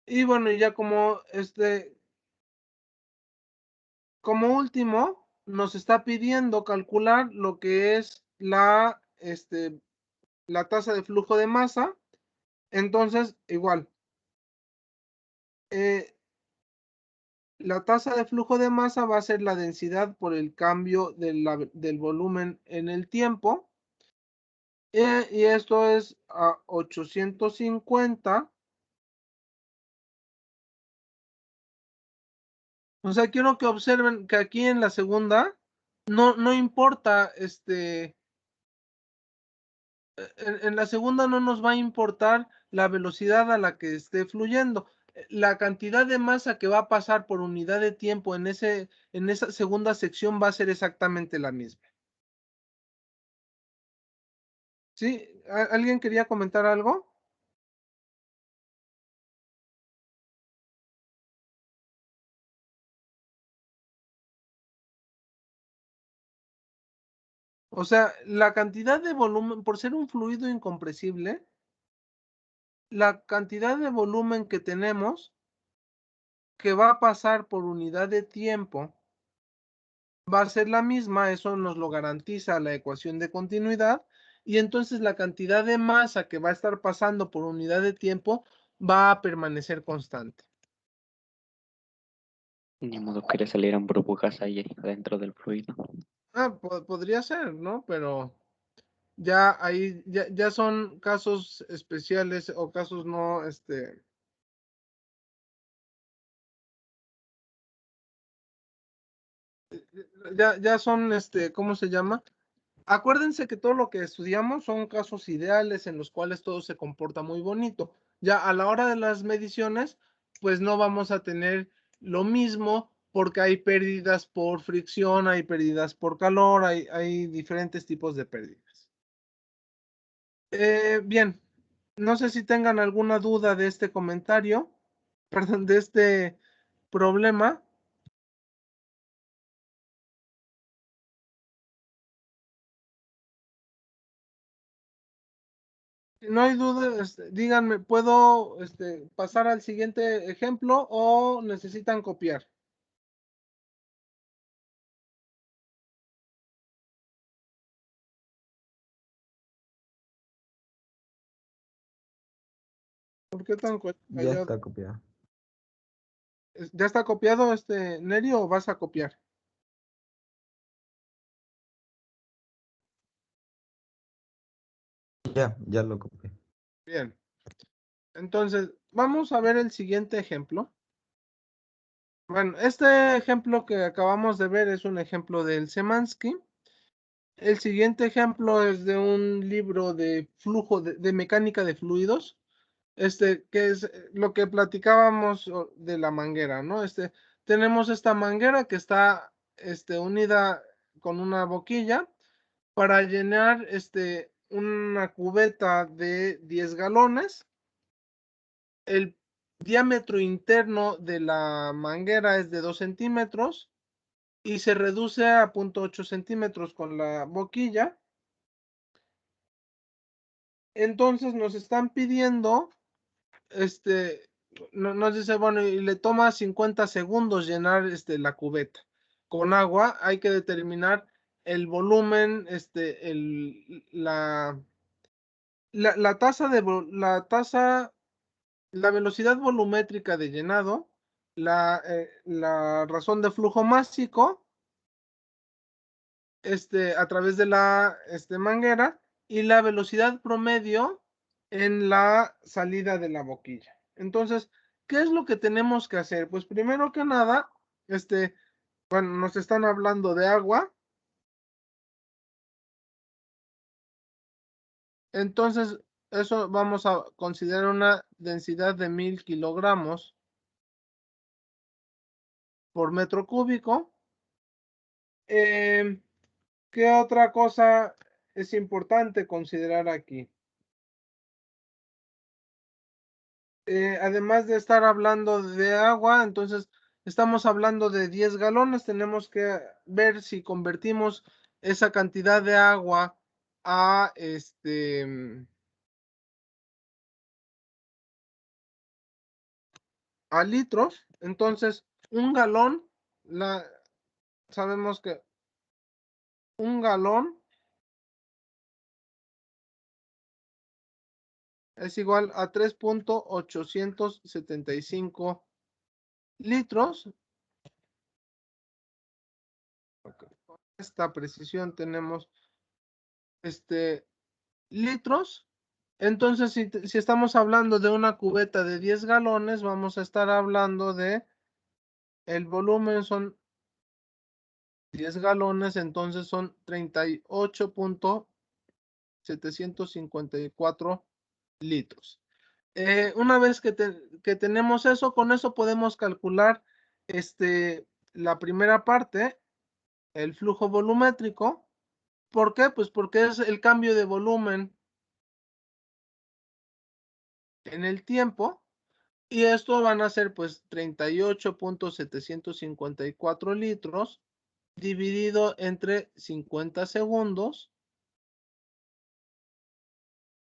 Y bueno, ya como como último, nos está pidiendo calcular lo que es la tasa de flujo de masa. Entonces, igual, la tasa de flujo de masa va a ser la densidad por el cambio del volumen en el tiempo. Y esto es a 850. O sea, quiero que observen que aquí en la segunda no importa, en la segunda no nos va a importar la velocidad a la que esté fluyendo. La cantidad de masa que va a pasar por unidad de tiempo en esa segunda sección va a ser exactamente la misma. ¿Sí? ¿Alguien quería comentar algo? O sea, la cantidad de volumen, por ser un fluido incompresible, la cantidad de volumen que tenemos que va a pasar por unidad de tiempo va a ser la misma, eso nos lo garantiza la ecuación de continuidad, y entonces la cantidad de masa que va a estar pasando por unidad de tiempo va a permanecer constante. Ni modo que le salieran burbujas ahí dentro del fluido. Podría ser, ¿no? Pero ya ahí ya son casos especiales o casos no, ya son, ¿cómo se llama? Acuérdense que todo lo que estudiamos son casos ideales en los cuales todo se comporta muy bonito. Ya a la hora de las mediciones, pues no vamos a tener lo mismo porque hay pérdidas por fricción, hay pérdidas por calor, hay diferentes tipos de pérdidas. Bien, no sé si tengan alguna duda de este comentario, perdón, de este problema. Si no hay duda, díganme, ¿puedo pasar al siguiente ejemplo o necesitan copiar? ¿Por qué tan Ya está copiado. ¿Ya está copiado Neri o vas a copiar? Ya lo copié. Bien. Entonces, vamos a ver el siguiente ejemplo. Bueno, este ejemplo que acabamos de ver es un ejemplo del Szymanski. El siguiente ejemplo es de un libro de flujo de mecánica de fluidos, que es lo que platicábamos de la manguera, ¿no? Tenemos esta manguera que está unida con una boquilla para llenar una cubeta de 10 galones. El diámetro interno de la manguera es de 2 centímetros y se reduce a 0.8 centímetros con la boquilla. Entonces nos están pidiendo, nos dice, bueno, y le toma 50 segundos llenar la cubeta con agua. Hay que determinar el volumen, la velocidad volumétrica de llenado la razón de flujo másico a través de la manguera y la velocidad promedio en la salida de la boquilla. Entonces, ¿qué es lo que tenemos que hacer? Pues primero que nada, bueno, nos están hablando de agua. Entonces, eso vamos a considerar una densidad de 1000 kilogramos por metro cúbico. ¿Qué otra cosa es importante considerar aquí? Además de estar hablando de agua, entonces estamos hablando de 10 galones. Tenemos que ver si convertimos esa cantidad de agua a a litros. Entonces, un galón, sabemos que un galón es igual a 3.875 litros. Okay. Con esta precisión tenemos litros. Entonces, si estamos hablando de una cubeta de 10 galones, vamos a estar hablando de el volumen son 10 galones, entonces son 38.754 litros. Una vez que tenemos eso, con eso podemos calcular la primera parte, el flujo volumétrico. ¿Por qué? Pues porque es el cambio de volumen en el tiempo. Y esto van a ser pues 38.754 litros dividido entre 50 segundos.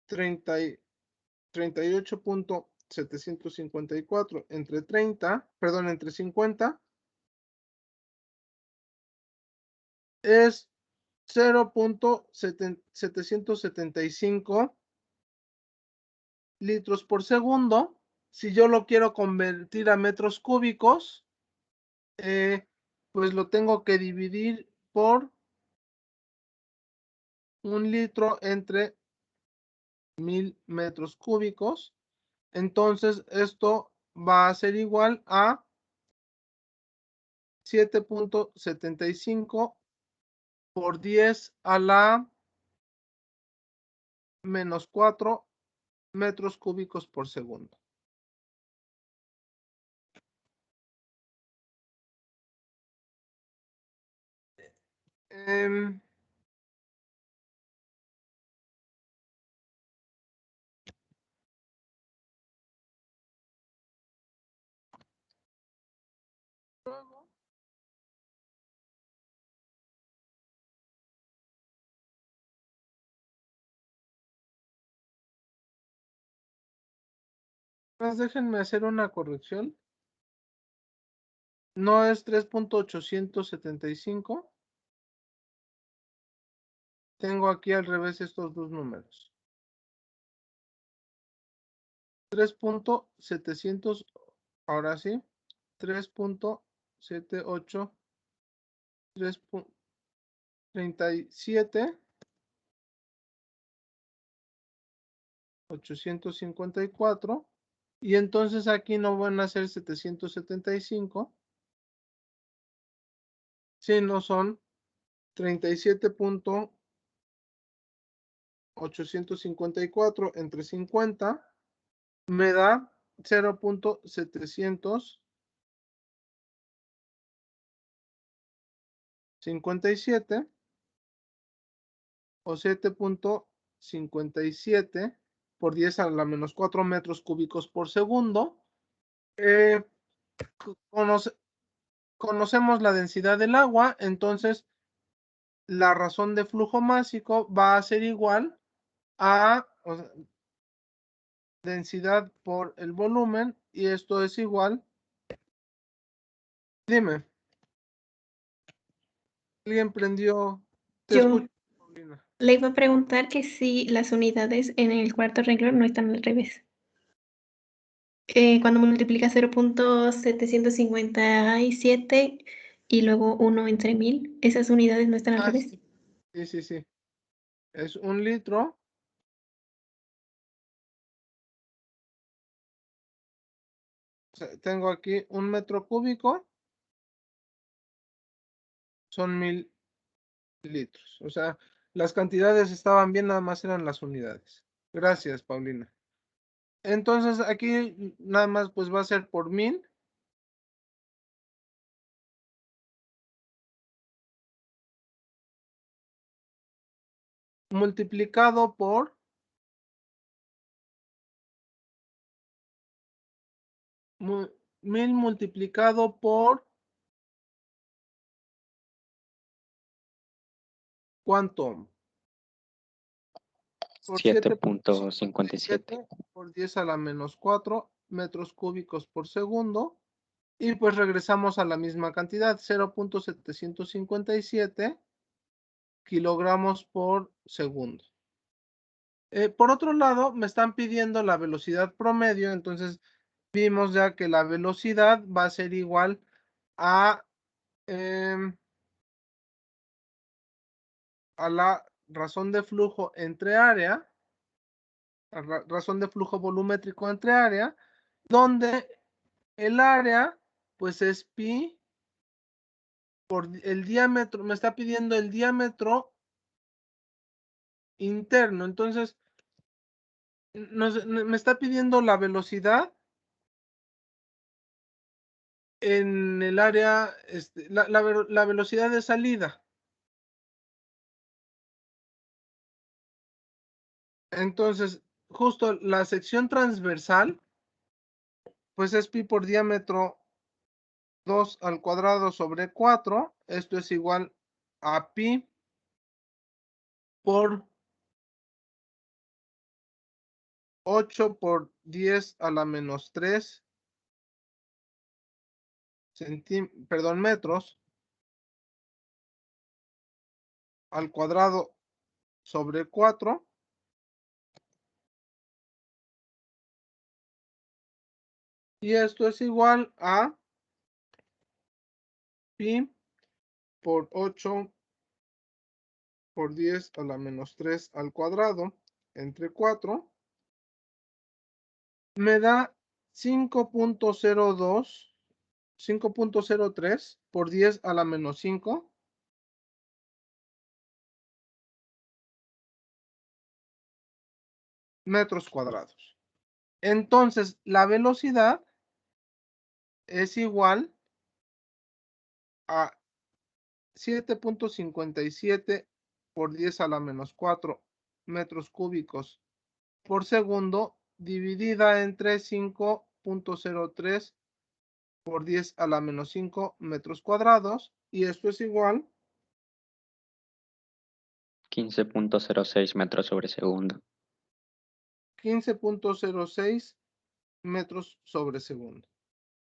38.754 entre 50 es 0.775 litros por segundo. Si yo lo quiero convertir a metros cúbicos, pues lo tengo que dividir por 1 litro entre 1000 metros cúbicos. Entonces esto va a ser igual a 7.75 por 10 a la menos 4 metros cúbicos por segundo. Déjenme hacer una corrección. No es 3.875. Tengo aquí al revés estos dos números. 3.700, ahora sí. 3.78, 3.37, 854. Y entonces aquí no van a ser 775, sino son 37.854 entre 50 me da 0.757 o 7.57 por 10 a la menos 4 metros cúbicos por segundo. Conocemos la densidad del agua, entonces la razón de flujo másico va a ser igual a densidad por el volumen, y esto es igual. Dime. ¿Alguien prendió? Te Yo escucho, Paulina. le iba a preguntar que si las unidades en el cuarto renglón no están al revés. Cuando multiplica 0.757 y luego 1 entre 1000, esas unidades no están al revés. Sí. Es 1 litro. O sea, tengo aquí 1 metro cúbico. Son 1000 litros. O sea, las cantidades estaban bien, nada más eran las unidades. Gracias, Paulina. Entonces, aquí nada más pues va a ser por 1000. Multiplicado por 1000 multiplicado por ¿cuánto? Por 7.57. por 10 a la menos 4 metros cúbicos por segundo. Y pues regresamos a la misma cantidad, 0.757 kilogramos por segundo. Por otro lado, me están pidiendo la velocidad promedio, entonces vimos ya que la velocidad va a ser igual a la razón de flujo entre área, razón de flujo volumétrico entre área, donde el área pues es pi por el diámetro, me está pidiendo el diámetro interno, entonces me está pidiendo la velocidad en el área, la velocidad de salida. Entonces, justo la sección transversal, pues es pi por diámetro 2 al cuadrado sobre 4. Esto es igual a pi por 8 por 10 a la menos 3 metros al cuadrado sobre 4. Y esto es igual a pi por 8 por 10 a la menos 3 al cuadrado entre 4. Me da 5.02, 5.03 por 10 a la menos 5 metros cuadrados. Entonces, la velocidad es igual a 7.57 por 10 a la menos 4 metros cúbicos por segundo, dividida entre 5.03 por 10 a la menos 5 metros cuadrados, y esto es igual 15.06 metros sobre segundo. 15.06 metros sobre segundo.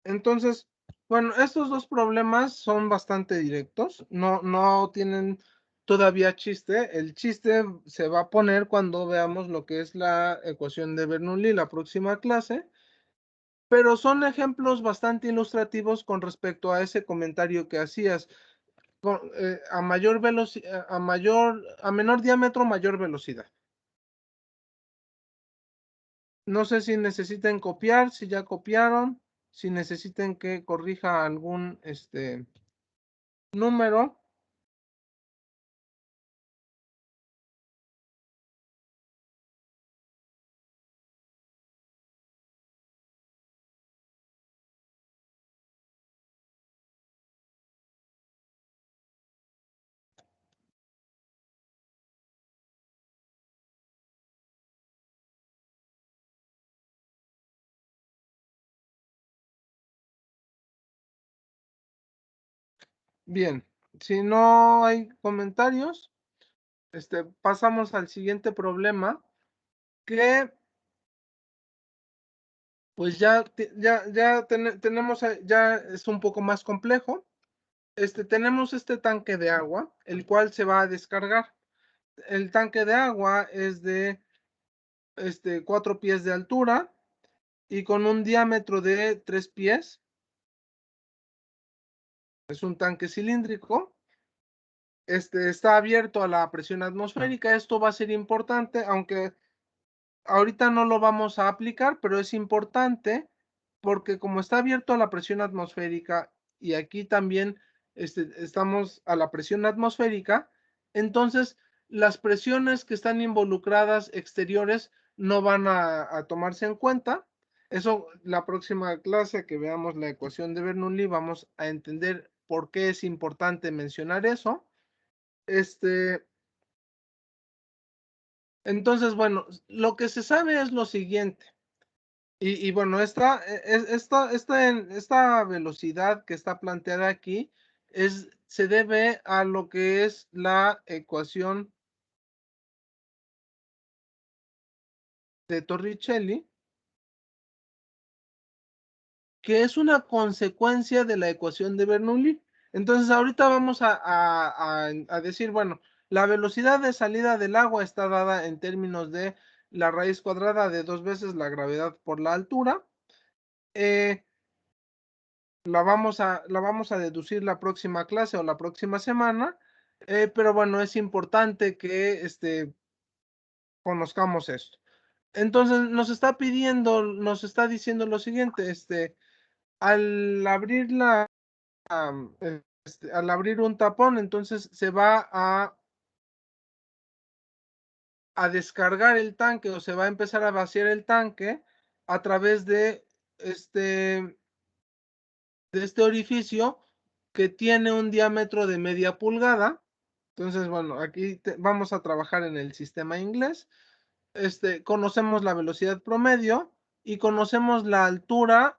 Entonces, bueno, estos dos problemas son bastante directos, no tienen todavía chiste. El chiste se va a poner cuando veamos lo que es la ecuación de Bernoulli la próxima clase, pero son ejemplos bastante ilustrativos con respecto a ese comentario que hacías. A mayor velocidad, a menor diámetro, mayor velocidad. No sé si necesiten copiar, si ya copiaron, si necesiten que corrija algún número. Bien, si no hay comentarios, pasamos al siguiente problema, que pues ya tenemos, ya es un poco más complejo. Tenemos este tanque de agua, el cual se va a descargar. El tanque de agua es de 4 pies de altura y con un diámetro de 3 pies. Es un tanque cilíndrico. Está abierto a la presión atmosférica. Esto va a ser importante, aunque ahorita no lo vamos a aplicar, pero es importante porque como está abierto a la presión atmosférica y aquí también estamos a la presión atmosférica, entonces las presiones que están involucradas exteriores no van a tomarse en cuenta. Eso, la próxima clase que veamos la ecuación de Bernoulli, vamos a entender por qué es importante mencionar eso. Entonces, bueno, lo que se sabe es lo siguiente. Y bueno, esta velocidad que está planteada aquí se debe a lo que es la ecuación de Torricelli, que es una consecuencia de la ecuación de Bernoulli. Entonces, ahorita vamos a decir, bueno, la velocidad de salida del agua está dada en términos de la raíz cuadrada de 2 veces la gravedad por la altura. La vamos a deducir la próxima clase o la próxima semana, pero bueno, es importante que conozcamos esto. Entonces, nos está diciendo lo siguiente, al abrir al abrir un tapón, entonces se va a descargar el tanque o se va a empezar a vaciar el tanque a través de este orificio que tiene un diámetro de media pulgada. Entonces, bueno, aquí vamos a trabajar en el sistema inglés. Conocemos la velocidad promedio y conocemos la altura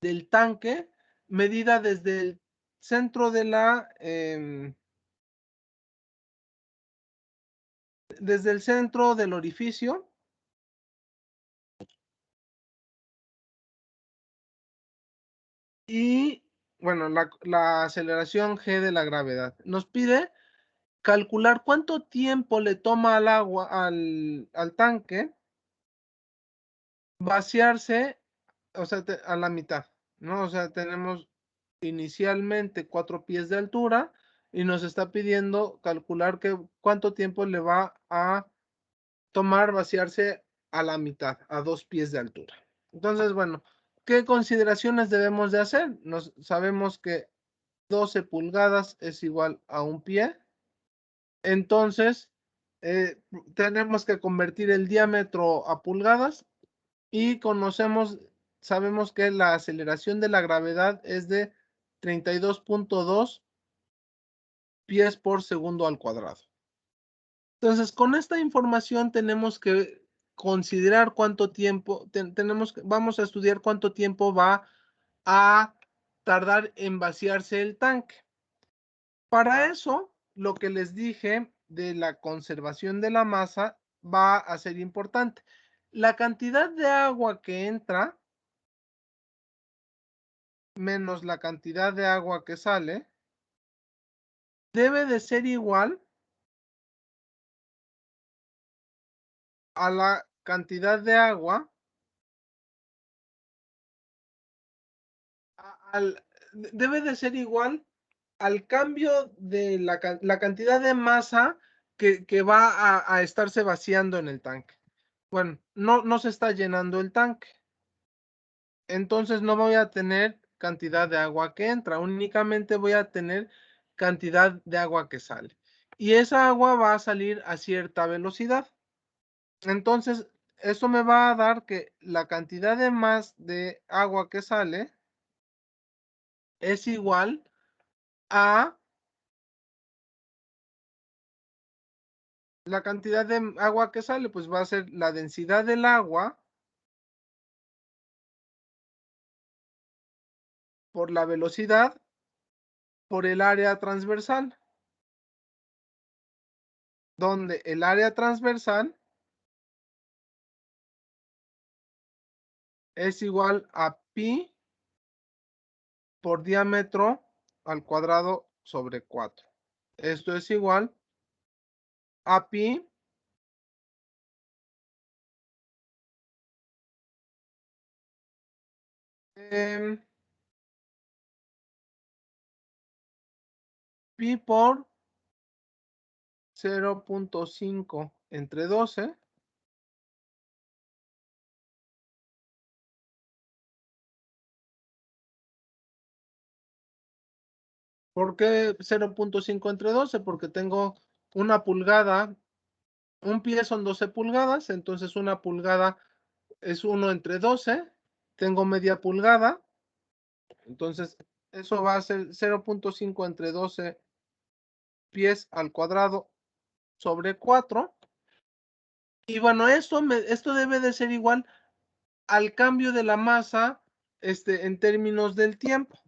del tanque medida desde el centro de desde el centro del orificio y, bueno, la aceleración g de la gravedad. Nos pide calcular cuánto tiempo le toma al agua, al tanque, vaciarse, o sea, a la mitad, ¿no? O sea, tenemos inicialmente 4 pies de altura y nos está pidiendo calcular cuánto tiempo le va a tomar vaciarse a la mitad, a 2 pies de altura. Entonces, bueno, ¿qué consideraciones debemos de hacer? Sabemos que 12 pulgadas es igual a 1 pie. Entonces, tenemos que convertir el diámetro a pulgadas y sabemos que la aceleración de la gravedad es de 32.2 pies por segundo al cuadrado. Entonces, con esta información tenemos que considerar cuánto tiempo, vamos a estudiar cuánto tiempo va a tardar en vaciarse el tanque. Para eso, lo que les dije de la conservación de la masa va a ser importante. La cantidad de agua que entra menos la cantidad de agua que sale debe de ser igual a la cantidad de agua debe de ser igual al cambio de la cantidad de masa que va a estarse vaciando en el tanque. Bueno, no se está llenando el tanque. Entonces no voy a tener cantidad de agua que entra, únicamente voy a tener cantidad de agua que sale. Y esa agua va a salir a cierta velocidad. Entonces, eso me va a dar que la cantidad de agua que sale es igual a la cantidad de agua que sale, pues va a ser la densidad del agua por la velocidad por el área transversal, donde el área transversal es igual a pi por diámetro al cuadrado sobre 4. Esto es igual a pi Pi por 0.5 entre 12. ¿Por qué 0.5 entre 12? Porque tengo una pulgada, un pie son 12 pulgadas, entonces una pulgada es 1 entre 12, tengo media pulgada, entonces eso va a ser 0.5 entre 12 pies al cuadrado sobre 4. Y bueno, esto debe de ser igual al cambio de la masa en términos del tiempo.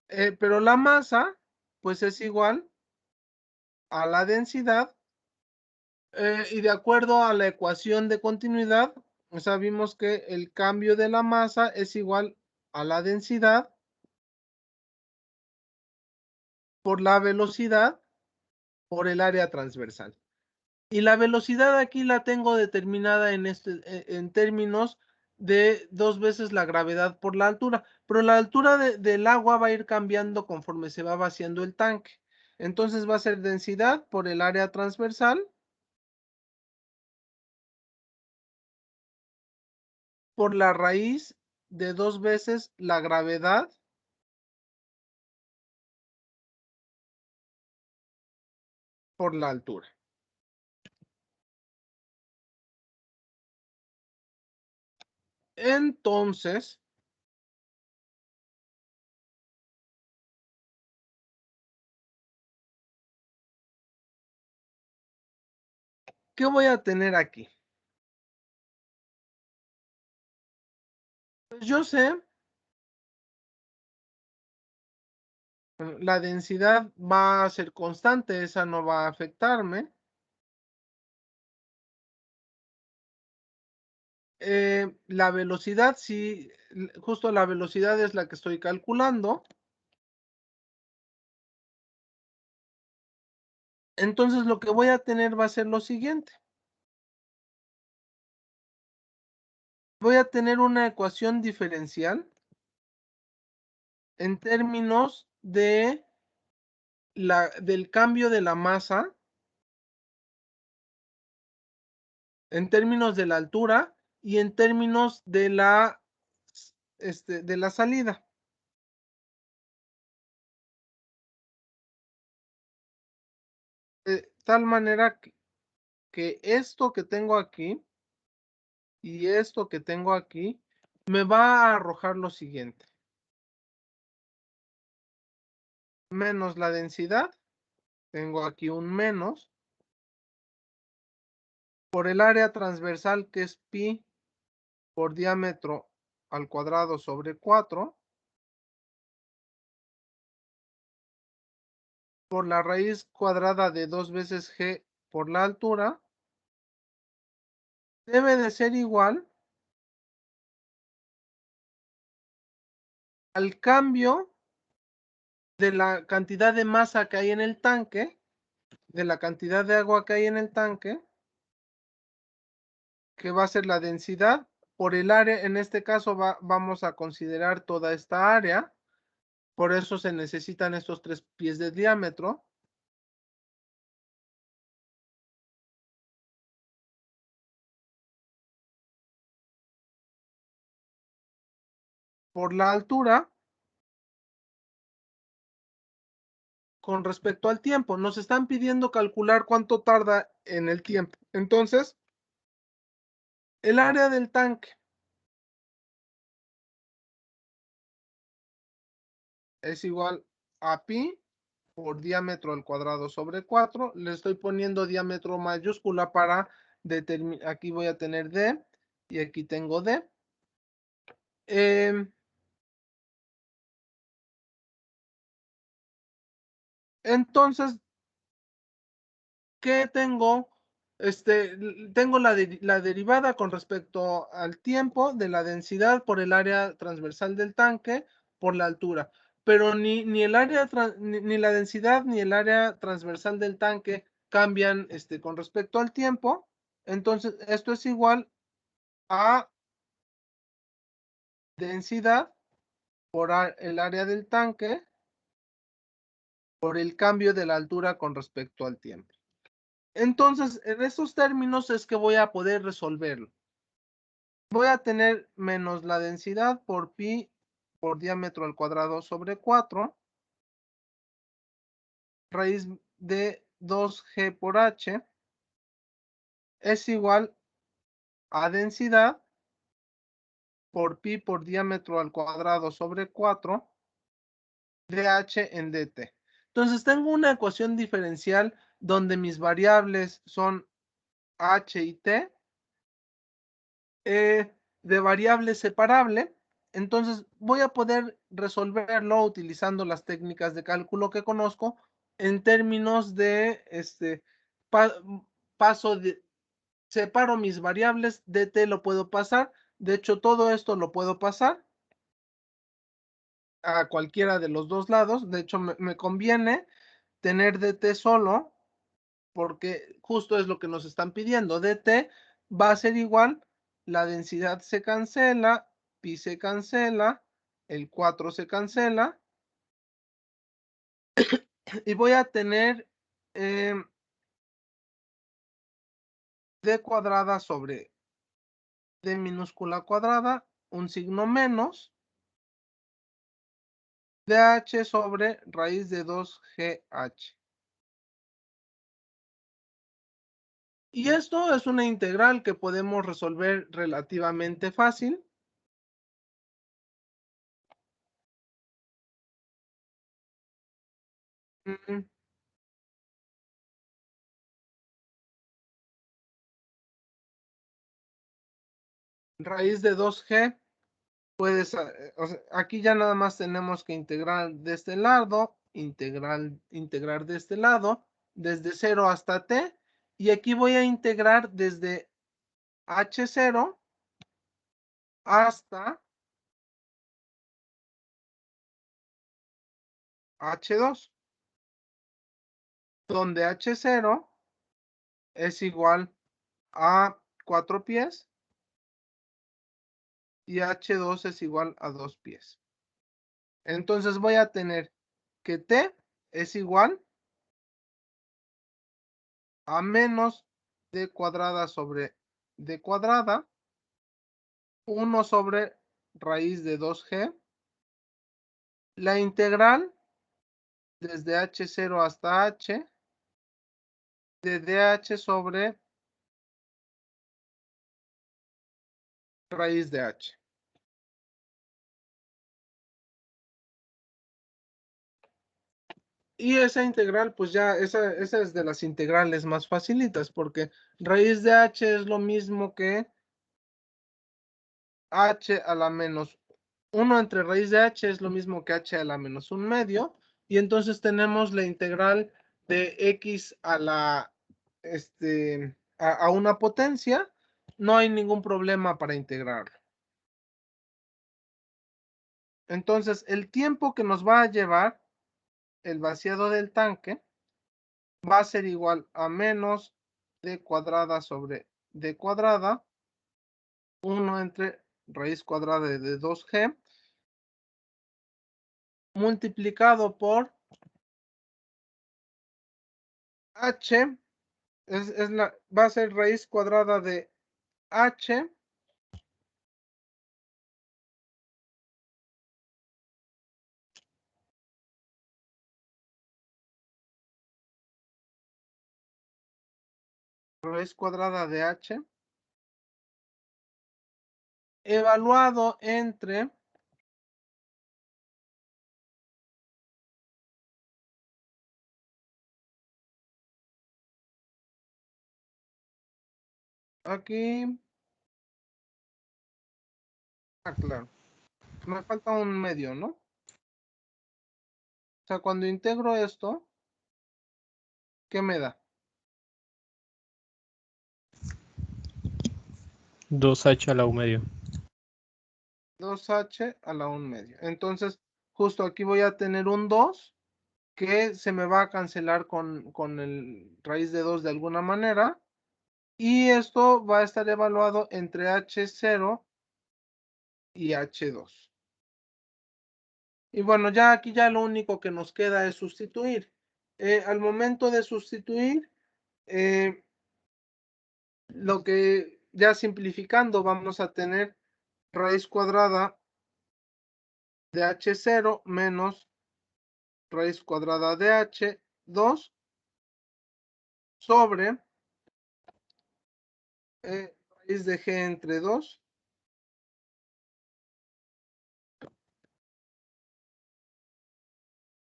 Pero la masa, pues es igual a la densidad. Y de acuerdo a la ecuación de continuidad, sabemos que el cambio de la masa es igual a la densidad por la velocidad por el área transversal. Y la velocidad aquí la tengo determinada en términos de 2 veces la gravedad por la altura, pero la altura del agua va a ir cambiando conforme se va vaciando el tanque. Entonces va a ser densidad por el área transversal por la raíz de 2 veces la gravedad por la altura. Entonces, ¿qué voy a tener aquí? Pues yo sé, la densidad va a ser constante, esa no va a afectarme. La velocidad, sí, justo la velocidad es la que estoy calculando. Entonces lo que voy a tener va a ser lo siguiente. Voy a tener una ecuación diferencial en términos del cambio de la masa, en términos de la altura y en términos de la salida. De tal manera que esto que tengo aquí y esto que tengo aquí me va a arrojar lo siguiente. Menos la densidad, tengo aquí un menos, por el área transversal que es pi por diámetro al cuadrado sobre 4, por la raíz cuadrada de 2 veces g por la altura, debe de ser igual al cambio de la cantidad de masa que hay en el tanque, de la cantidad de agua que hay en el tanque, que va a ser la densidad por el área. En este caso vamos a considerar toda esta área, por eso se necesitan estos 3 pies de diámetro. Por la altura con respecto al tiempo. Nos están pidiendo calcular cuánto tarda en el tiempo. Entonces, el área del tanque es igual a pi por diámetro al cuadrado sobre 4. Le estoy poniendo diámetro mayúscula para determinar. Aquí voy a tener D y aquí tengo D. Entonces, ¿qué tengo? Tengo la derivada con respecto al tiempo de la densidad por el área transversal del tanque por la altura. Pero ni el área, ni la densidad ni el área transversal del tanque cambian con respecto al tiempo. Entonces, esto es igual a densidad por el área del tanque por el cambio de la altura con respecto al tiempo. Entonces, en estos términos es que voy a poder resolverlo. Voy a tener menos la densidad por pi por diámetro al cuadrado sobre 4, raíz de 2g por h es igual a densidad por pi por diámetro al cuadrado sobre 4 dh en dt. Entonces tengo una ecuación diferencial donde mis variables son h y t de variable separable. Entonces voy a poder resolverlo utilizando las técnicas de cálculo que conozco en términos de paso de separo mis variables, dt lo puedo pasar, de hecho todo esto lo puedo pasar a cualquiera de los dos lados, de hecho me conviene tener dt solo porque justo es lo que nos están pidiendo, dt va a ser igual, la densidad se cancela, pi se cancela, el 4 se cancela y voy a tener d cuadrada sobre d minúscula cuadrada, un signo menos, dh sobre raíz de 2gh. Y esto es una integral que podemos resolver relativamente fácil. Raíz de 2g, puedes, o sea, aquí ya nada más tenemos que integrar de este lado, integrar de este lado, desde 0 hasta t, y aquí voy a integrar desde h0 hasta h2, donde h0 es igual a 4 pies y h2 es igual a 2 pies. Entonces voy a tener que t es igual a menos d cuadrada sobre d cuadrada, 1 sobre raíz de 2g, la integral desde h0 hasta h de dh sobre raíz de h. Y esa integral, pues ya, esa es de las integrales más facilitas, porque raíz de h es lo mismo que h a la menos 1 entre raíz de h es lo mismo que h a la menos 1 medio, y entonces tenemos la integral de x a la, a una potencia, no hay ningún problema para integrarlo. Entonces, el tiempo que nos va a llevar el vaciado del tanque va a ser igual a menos d cuadrada sobre d cuadrada, 1 entre raíz cuadrada de 2g, multiplicado por h, va a ser raíz cuadrada de h raíz cuadrada de h evaluado entre aquí, claro, me falta un medio, ¿no? O sea, cuando integro esto, ¿qué me da? 2h a la u medio. 2h a la 1 medio. Entonces, justo aquí voy a tener un 2 que se me va a cancelar con el raíz de 2 de alguna manera. Y esto va a estar evaluado entre h0 y h2. Y bueno, ya aquí ya lo único que nos queda es sustituir. Al momento de sustituir, lo que ya simplificando vamos a tener raíz cuadrada de h0 menos raíz cuadrada de h2 sobre raíz de g entre 2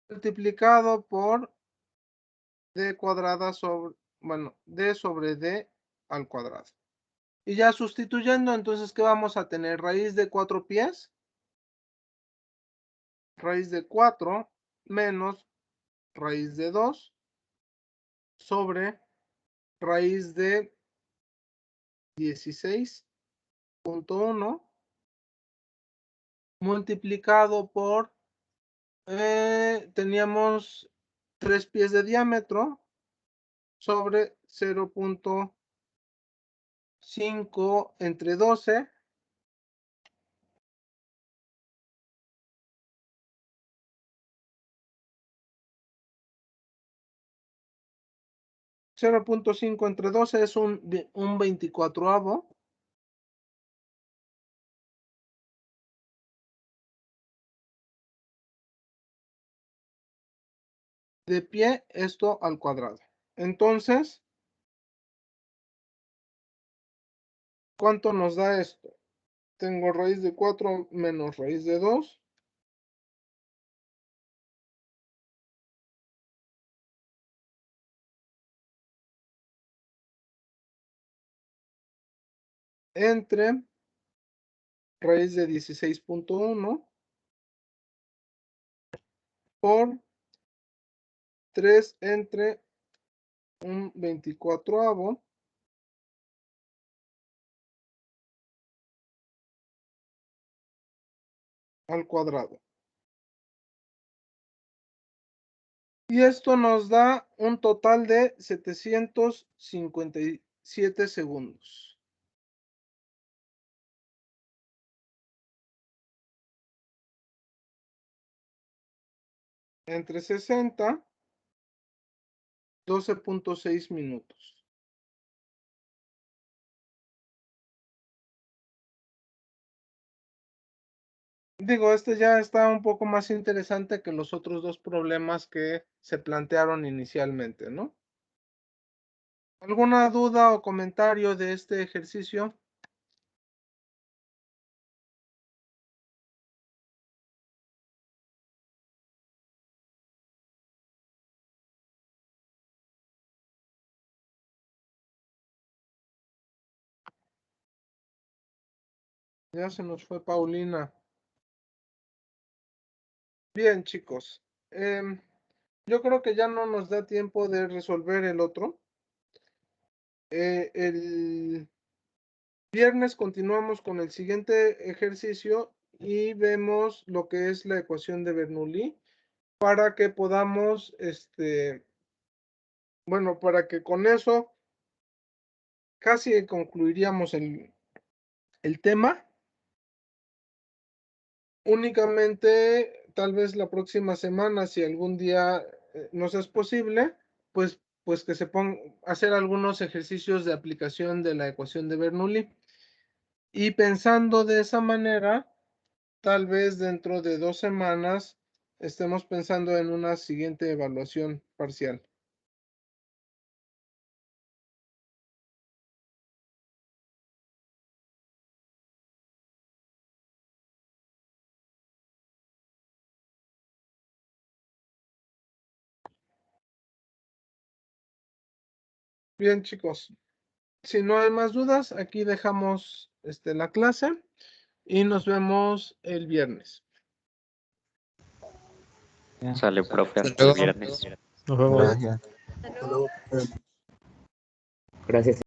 multiplicado por d cuadrada sobre, bueno, d sobre d al cuadrado. Y ya sustituyendo, entonces, ¿qué vamos a tener? Raíz de 4 pies. Raíz de 4 menos raíz de 2 sobre raíz de 16.1 multiplicado por, teníamos 3 pies de diámetro sobre 0.5 entre 12 0.5 entre 12 es un 24avo. De pie, esto al cuadrado. Entonces, ¿cuánto nos da esto? Tengo raíz de 4 menos raíz de 2. Entre raíz de 16.1 por 3 entre un 24avo al cuadrado. Y esto nos da un total de 757 segundos. Entre 60, 12.6 minutos. Digo, este ya está un poco más interesante que los otros dos problemas que se plantearon inicialmente, ¿no? ¿Alguna duda o comentario de este ejercicio? Ya se nos fue Paulina. Bien, chicos. Yo creo que ya no nos da tiempo de resolver el otro. El viernes continuamos con el siguiente ejercicio y vemos lo que es la ecuación de Bernoulli para que podamos, bueno, para que con eso casi concluiríamos el tema. Únicamente, tal vez la próxima semana, si algún día nos es posible, pues que se ponga a hacer algunos ejercicios de aplicación de la ecuación de Bernoulli. Y pensando de esa manera, tal vez dentro de 2 semanas estemos pensando en una siguiente evaluación parcial. Bien, chicos. Si no hay más dudas, aquí dejamos la clase y nos vemos el viernes. Sale, profe, hasta el viernes. Nos vemos. Gracias. Gracias.